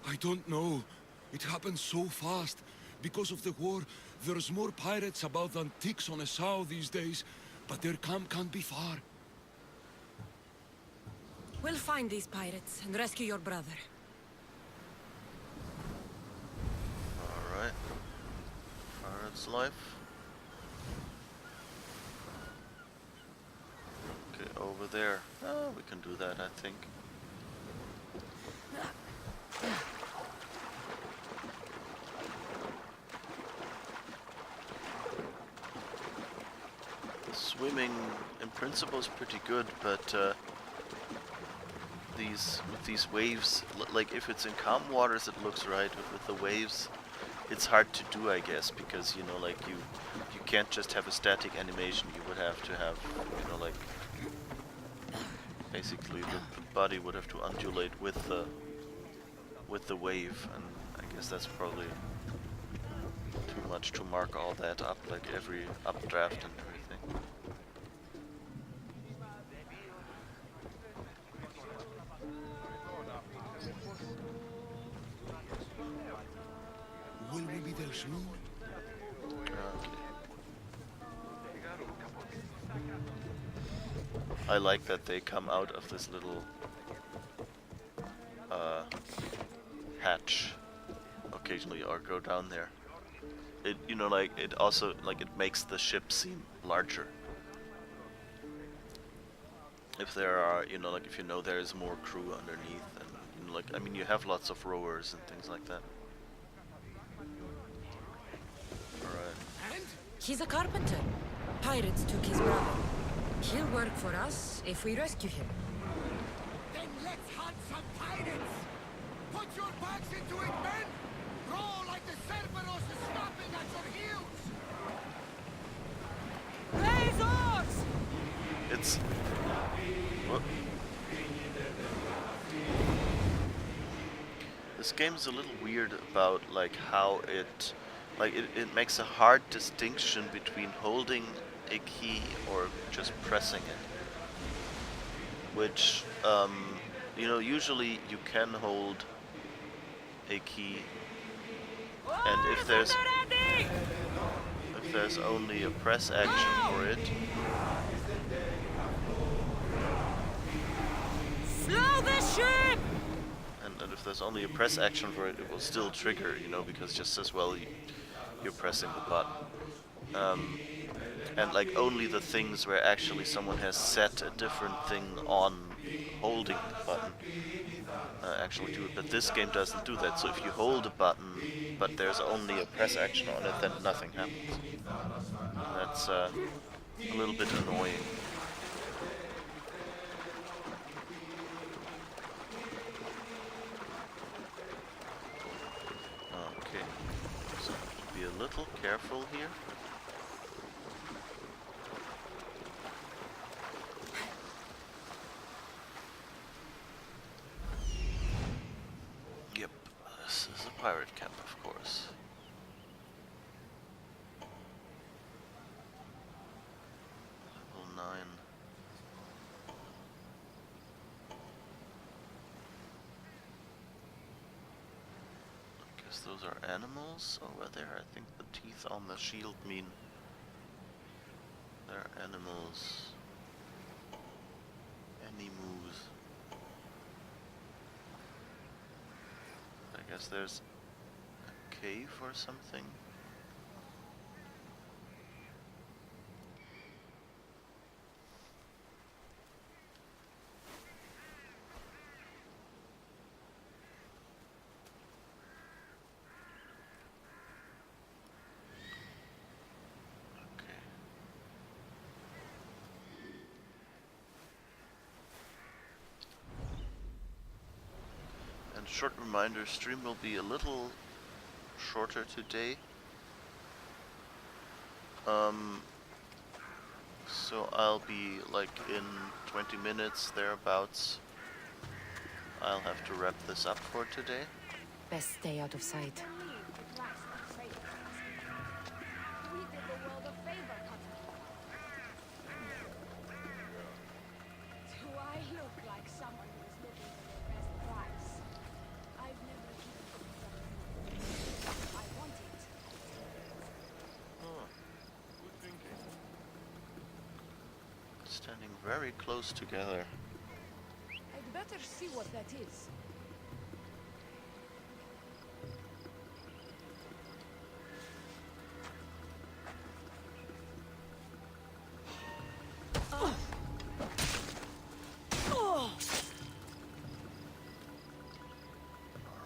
Speaker 4: I don't know. It happened so fast. Because of the war, there's more pirates about than ticks on a sow these days. But their camp can't be far.
Speaker 3: We'll find these pirates and rescue your brother.
Speaker 1: Alright. Pirate's life. Okay, over there. Oh, we can do that, I think. Swimming, in principle, is pretty good, but with these waves, like if it's in calm waters, it looks right. But with the waves, it's hard to do, I guess, because you know, like you can't just have a static animation. You would have to have, you know, like basically the body would have to undulate with the wave, and I guess that's probably too much to mark all that up, like every updraft and everything.
Speaker 4: Will we be there soon?
Speaker 1: I like that they come out of this little hatch occasionally, or go down there. It, you know, like it also, like it makes the ship seem larger. If there are, you know, like if you know there is more crew underneath, and you know, like I mean, you have lots of rowers and things like that. Alright.
Speaker 3: He's a carpenter. Pirates took his brother. He'll work for us if we rescue him.
Speaker 5: Then let's hunt some pirates! Put your backs into it, men! Roll like the Cerberus is snapping at your heels!
Speaker 2: Raise oars!
Speaker 1: It's... What? This game is a little weird about like how it... Like it makes a hard distinction between holding a key or just pressing it. Which, you know, usually you can hold a key, and if there's only a press action for it,
Speaker 2: Slow the ship!
Speaker 1: and if there's only a press action for it, it will still trigger, you know, because just as well you're pressing the button. And like only the things where actually someone has set a different thing on holding the button actually do it, but this game doesn't do that. So if you hold a button, but there's only a press action on it, then nothing happens. And that's a little bit annoying. Okay, so I have to be a little careful here. Yep, this is a pirate camp, of course. Level 9. I guess those are animals over there. I think the teeth on the shield mean they're animals. Animals. I guess there's a cave or something. Okay. And short reminder, stream will be a little shorter today. So I'll be like in 20 minutes thereabouts. I'll have to wrap this up for today.
Speaker 13: Best stay out of sight.
Speaker 2: Do I look like someone who's looking for their best price? I've never given something I want it.
Speaker 1: Oh, good thinking. Standing very close together.
Speaker 2: I'd better see what that is.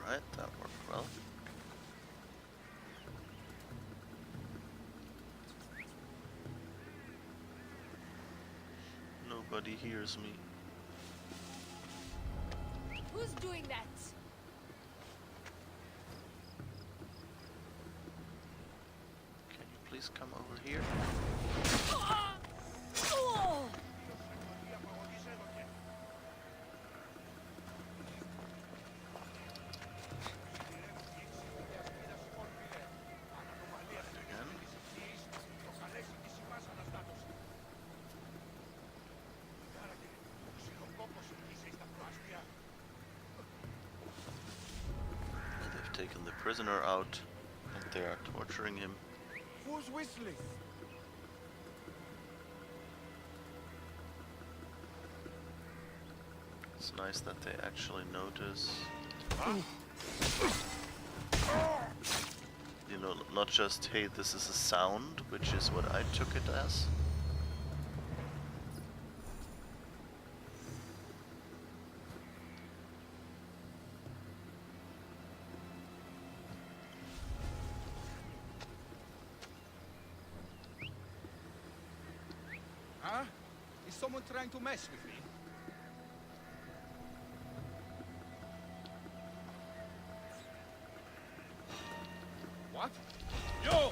Speaker 1: Alright, that worked well. Nobody hears me.
Speaker 2: Who's doing that?
Speaker 1: Can you please come over here? Again. And they've taken the prisoner out, and they are torturing him.
Speaker 5: Who's whistling?
Speaker 1: It's nice that they actually notice. You know, not just, hey, this is a sound, which is what I took it as.
Speaker 7: Huh? Is someone trying to mess with me? What? Yo!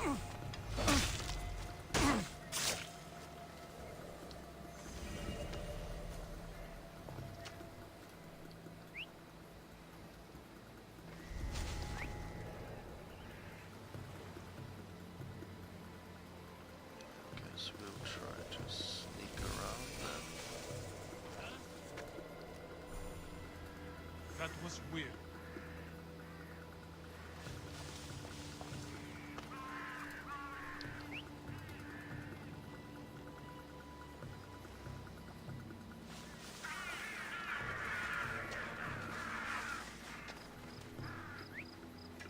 Speaker 1: Guess we'll try to sneak around then.
Speaker 8: That was weird.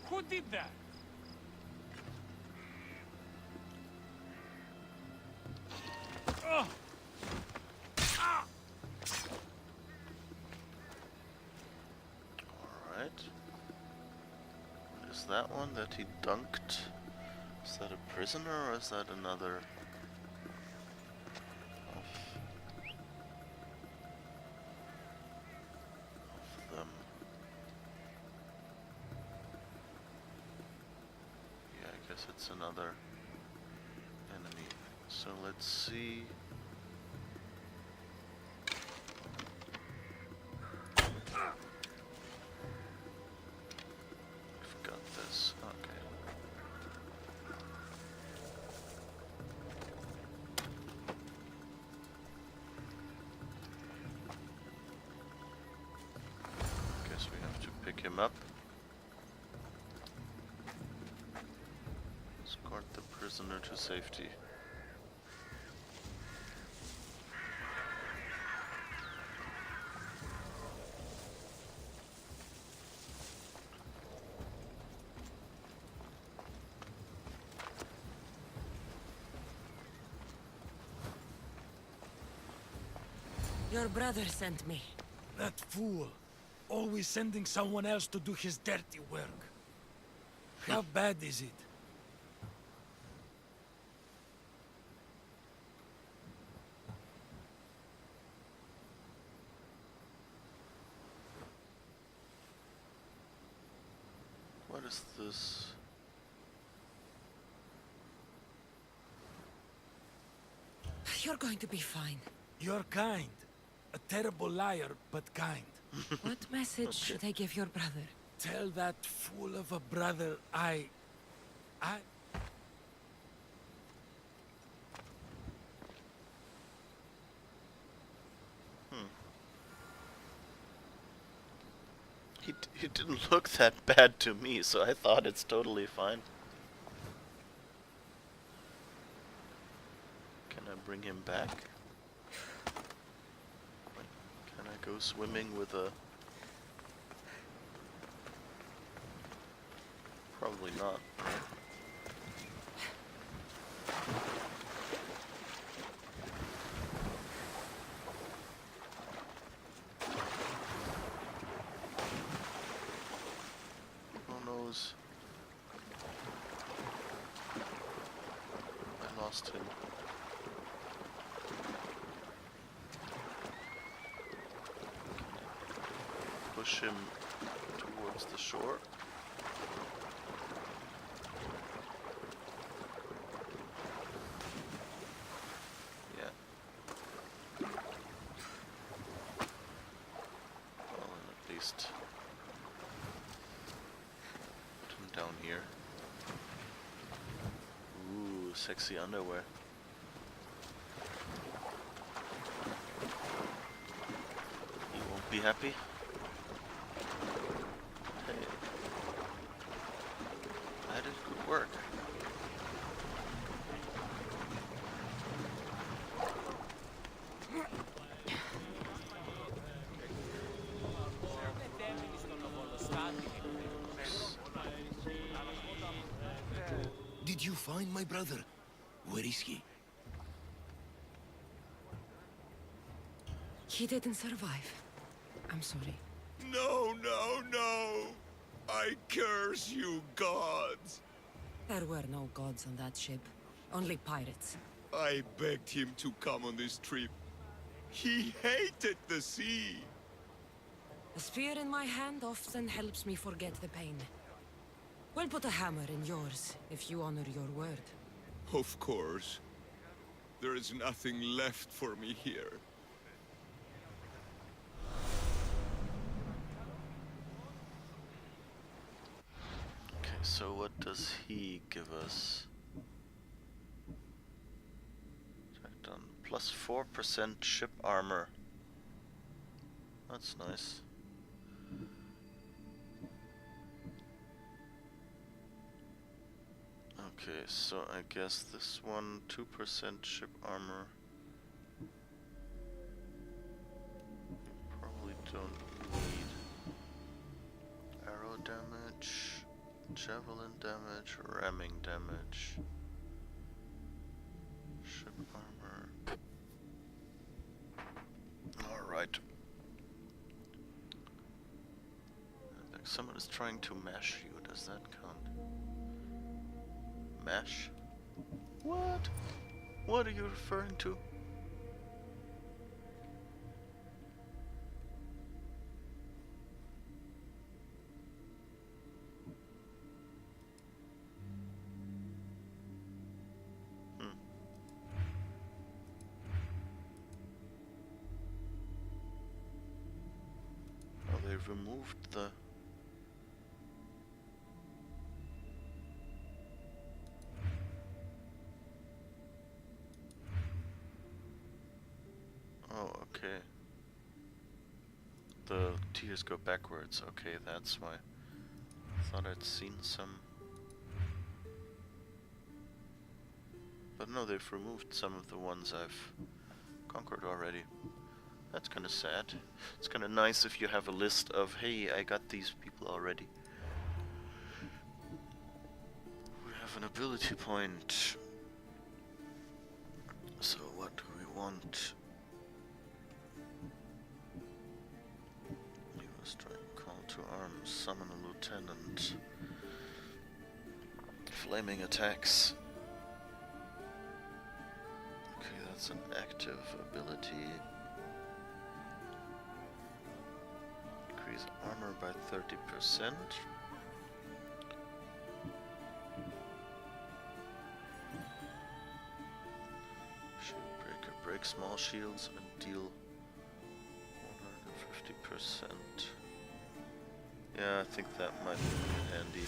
Speaker 8: Who did that? Ugh. Ah!
Speaker 1: that one that he dunked? Is that a prisoner or is that another? Of them. Yeah, I guess it's another enemy. So let's see. We've got this. Okay. Guess we have to pick him up. Escort the prisoner to safety.
Speaker 3: Your brother sent me.
Speaker 8: That fool. Always sending someone else to do his dirty work. How bad is it?
Speaker 1: What is this?
Speaker 3: You're going to be fine.
Speaker 8: You're kind. A terrible liar, but kind.
Speaker 3: What message should I give your brother?
Speaker 8: Tell that fool of a brother I...
Speaker 1: He didn't look that bad to me, so I thought it's totally fine. Can I bring him back? Can I go swimming with a... Probably not. I lost him. Push him towards the shore. Yeah. Well, at least put him down here. Ooh, sexy underwear. He won't be happy. Hey, I did good work.
Speaker 6: Did you find my brother? Where is he?
Speaker 3: He didn't survive. I'm sorry.
Speaker 14: No, no, no! I curse you, gods!
Speaker 3: There were no gods on that ship. Only pirates.
Speaker 14: I begged him to come on this trip. He hated the sea!
Speaker 3: A spear in my hand often helps me forget the pain. We'll put a hammer in yours, if you honor your word.
Speaker 14: Of course. There is nothing left for me here.
Speaker 1: Okay, so what does he give us? Check done. Plus 4% ship armor. That's nice. Okay, so I guess this one, 2% ship armor. Probably don't need arrow damage, javelin damage, ramming damage, ship armor. Alright. someone is trying to mash you. Does that count? Mash? What? What are you referring to? Oh, they removed the... Oh, okay. The tiers go backwards. Okay, that's why. Thought I'd seen some... But no, they've removed some of the ones I've conquered already. That's kinda sad. It's kinda nice if you have a list of, hey, I got these people already. We have an ability point. So what do we want? Strike, call to arms, summon a lieutenant. Flaming attacks. Okay, that's an active ability. Increase armor by 30%. Shieldbreaker, break small shields and deal 150%. Yeah, I think that might be handy.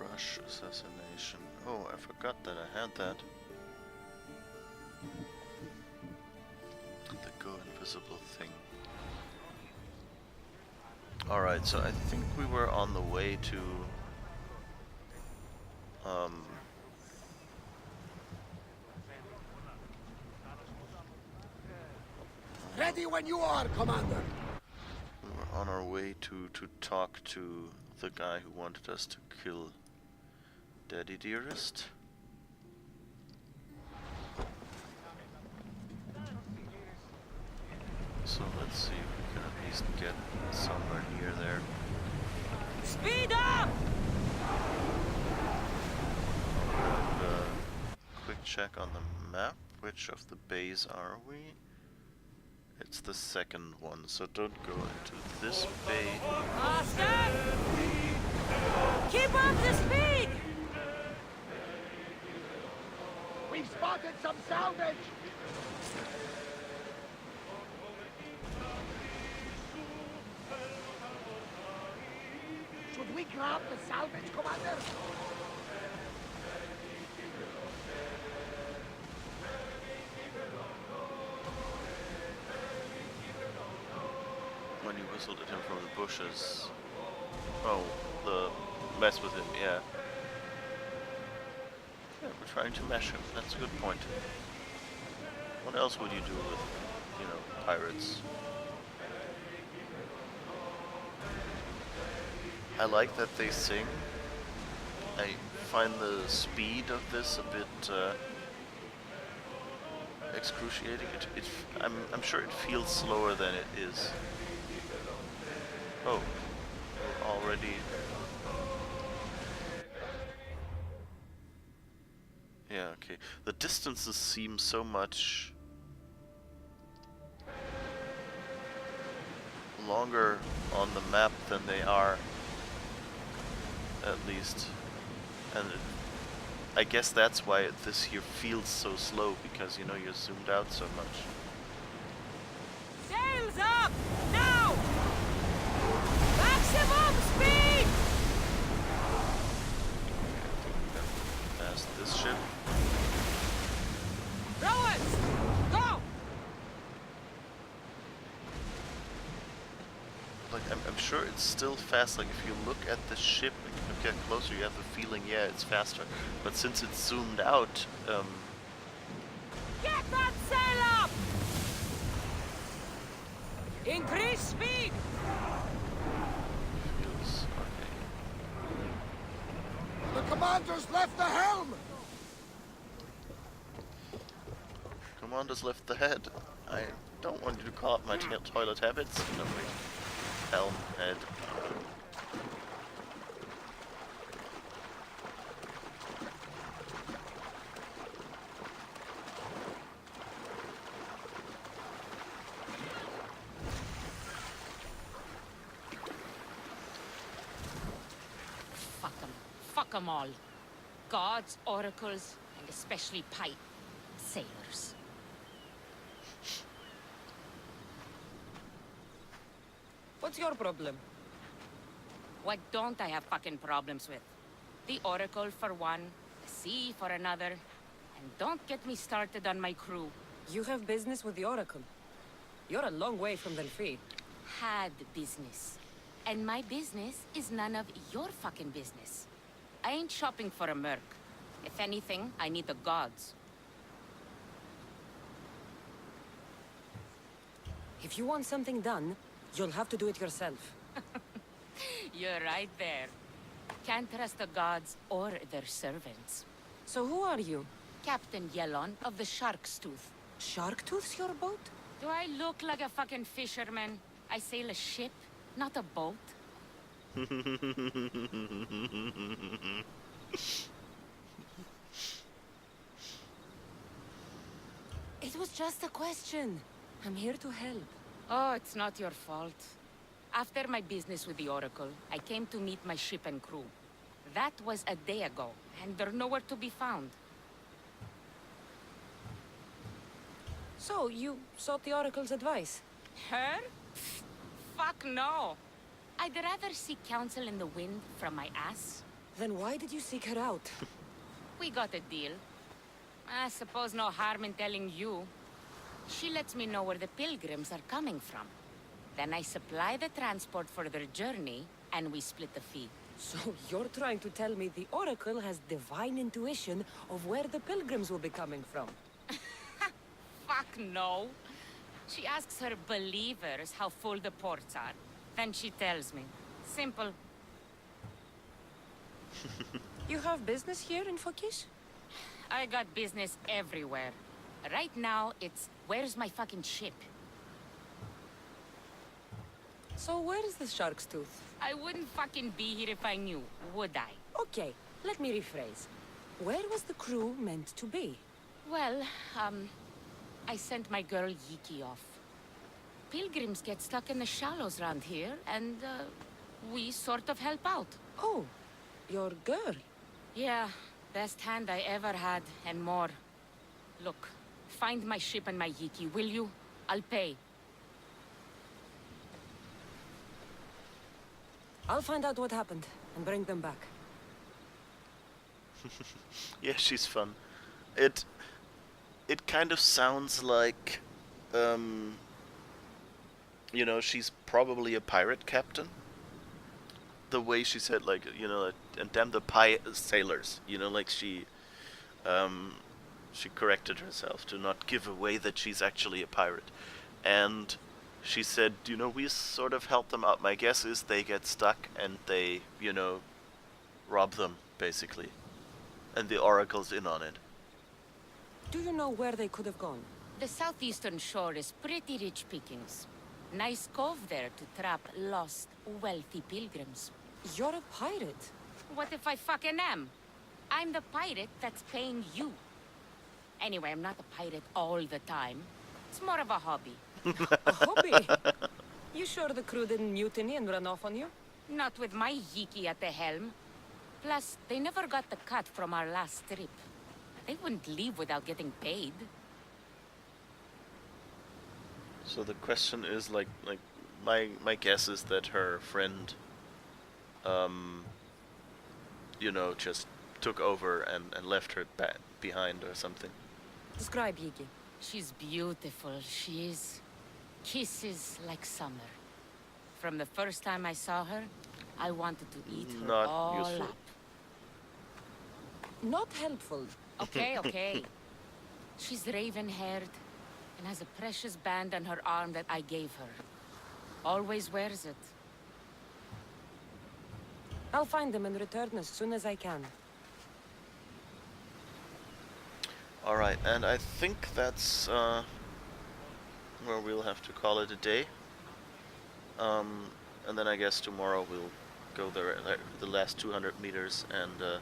Speaker 1: Rush assassination. Oh, I forgot that I had that. The go invisible thing. Alright, so I think we were on the way to
Speaker 5: Ready when you are, Commander.
Speaker 1: we were on our way to talk to the guy who wanted us to kill Daddy Dearest. So let's see if we can at least get somewhere near there.
Speaker 2: Speed up!
Speaker 1: Quick check on the map. Which of the bays are we? It's the second one, so don't go into this bay.
Speaker 2: Faster! Keep up the speed!
Speaker 5: We've spotted some salvage! Should we grab the salvage, Commander?
Speaker 1: When you whistled at him from the bushes. Oh, the mess with him, yeah. Yeah, we're trying to mash him. That's a good point. What else would you do with, you know, pirates? I like that they sing. I find the speed of this a bit excruciating. I'm sure it feels slower than it is. Oh, we're already. Yeah, okay. The distances seem so much longer on the map than they are, at least. And I guess that's why this here feels so slow, because, you know, you're zoomed out so much.
Speaker 2: Sails up! Now! Maximum speed!
Speaker 1: Past this ship.
Speaker 2: Rowers! Go!
Speaker 1: Like, I'm sure it's still fast. Like, if you look at the ship and you get closer, you have the feeling, yeah, it's faster. But since it's zoomed out,
Speaker 2: Get that sail up! Increase speed!
Speaker 1: feels okay.
Speaker 5: The Commanders left the helm!
Speaker 1: Commanders left the head. I don't want you to call up my toilet habits. No, wait. Helm, head.
Speaker 13: Fuck 'em all. Gods, oracles, and especially sailors.
Speaker 3: What's your problem?
Speaker 13: What don't I have fucking problems with? The oracle for one, the sea for another, and don't get me started on my crew.
Speaker 3: You have business with the Oracle. You're a long way from Delphi.
Speaker 13: Had business. And my business is none of your fucking business. I ain't shopping for a merc. If anything, I need the gods.
Speaker 3: If you want something done, you'll have to do it yourself.
Speaker 13: You're right there. Can't trust the gods or their servants.
Speaker 3: So who are you?
Speaker 13: Captain Yellon of the Shark's Tooth.
Speaker 3: Sharktooth's your boat?
Speaker 13: Do I look like a fucking fisherman? I sail a ship, not a boat.
Speaker 3: It was just a question. I'm here to help.
Speaker 13: Oh, it's not your fault. After my business with the Oracle, I came to meet my ship and crew. That was a day ago, and they're nowhere to be found.
Speaker 3: So, you sought the Oracle's advice?
Speaker 13: Her? Fuck no. I'd rather seek counsel in the wind from my ass.
Speaker 3: Then why did you seek her out?
Speaker 13: We got a deal. I suppose no harm in telling you. She lets me know where the pilgrims are coming from. Then I supply the transport for their journey, and we split the fee.
Speaker 3: So you're trying to tell me the Oracle has divine intuition of where the pilgrims will be coming from?
Speaker 13: Fuck no. She asks her believers how full the ports are. Then she tells me. Simple.
Speaker 3: You have business here in Fokish?
Speaker 13: I got business everywhere. Right now, it's, where's my fucking ship?
Speaker 3: So where is the Shark's Tooth?
Speaker 13: I wouldn't fucking be here if I knew, would I?
Speaker 3: Okay, let me rephrase. Where was the crew meant to be?
Speaker 13: Well, I sent my girl Yiki off. Pilgrims get stuck in the shallows around here, and, we sort of help out.
Speaker 3: Oh, your girl?
Speaker 13: Yeah, best hand I ever had, and more. Look, find my ship and my Yiki, will you? I'll pay.
Speaker 3: I'll find out what happened, and bring them back.
Speaker 1: Yeah, she's fun. It kind of sounds like, you know, she's probably a pirate captain. The way she said, like, you know, and damn the sailors, you know, like she corrected herself to not give away that she's actually a pirate. And she said, you know, we sort of help them out. My guess is they get stuck and they, you know, rob them, basically. And the Oracle's in on it.
Speaker 3: Do you know where they could have gone?
Speaker 13: The southeastern shore is pretty rich pickings. Nice cove there to trap lost, wealthy pilgrims.
Speaker 3: You're a pirate.
Speaker 13: What if I fucking am? I'm the pirate that's paying you. Anyway, I'm not a pirate all the time. It's more of a hobby.
Speaker 3: A hobby? You sure the crew didn't mutiny and run off on you?
Speaker 13: Not with my Yiki at the helm. Plus, they never got the cut from our last trip. They wouldn't leave without getting paid.
Speaker 1: So the question is, like my guess is that her friend, you know, just took over and left her behind or something.
Speaker 3: Describe Yiki.
Speaker 13: She's beautiful, she is. Kisses like summer. From the first time I saw her, I wanted to eat her
Speaker 1: Not
Speaker 13: all
Speaker 1: useful.
Speaker 13: up.
Speaker 3: Not helpful.
Speaker 13: Okay, okay. She's raven-haired and has a precious band on her arm that I gave her. Always wears it.
Speaker 3: I'll find them and return as soon as I can.
Speaker 1: Alright, and I think that's where we'll have to call it a day. And then I guess tomorrow we'll go the last 200 meters and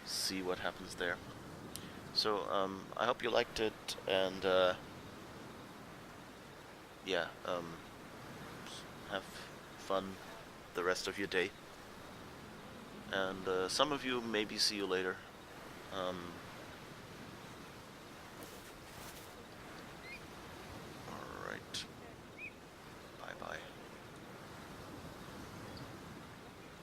Speaker 1: see what happens there. So I hope you liked it, and yeah, have fun the rest of your day. And some of you maybe see you later.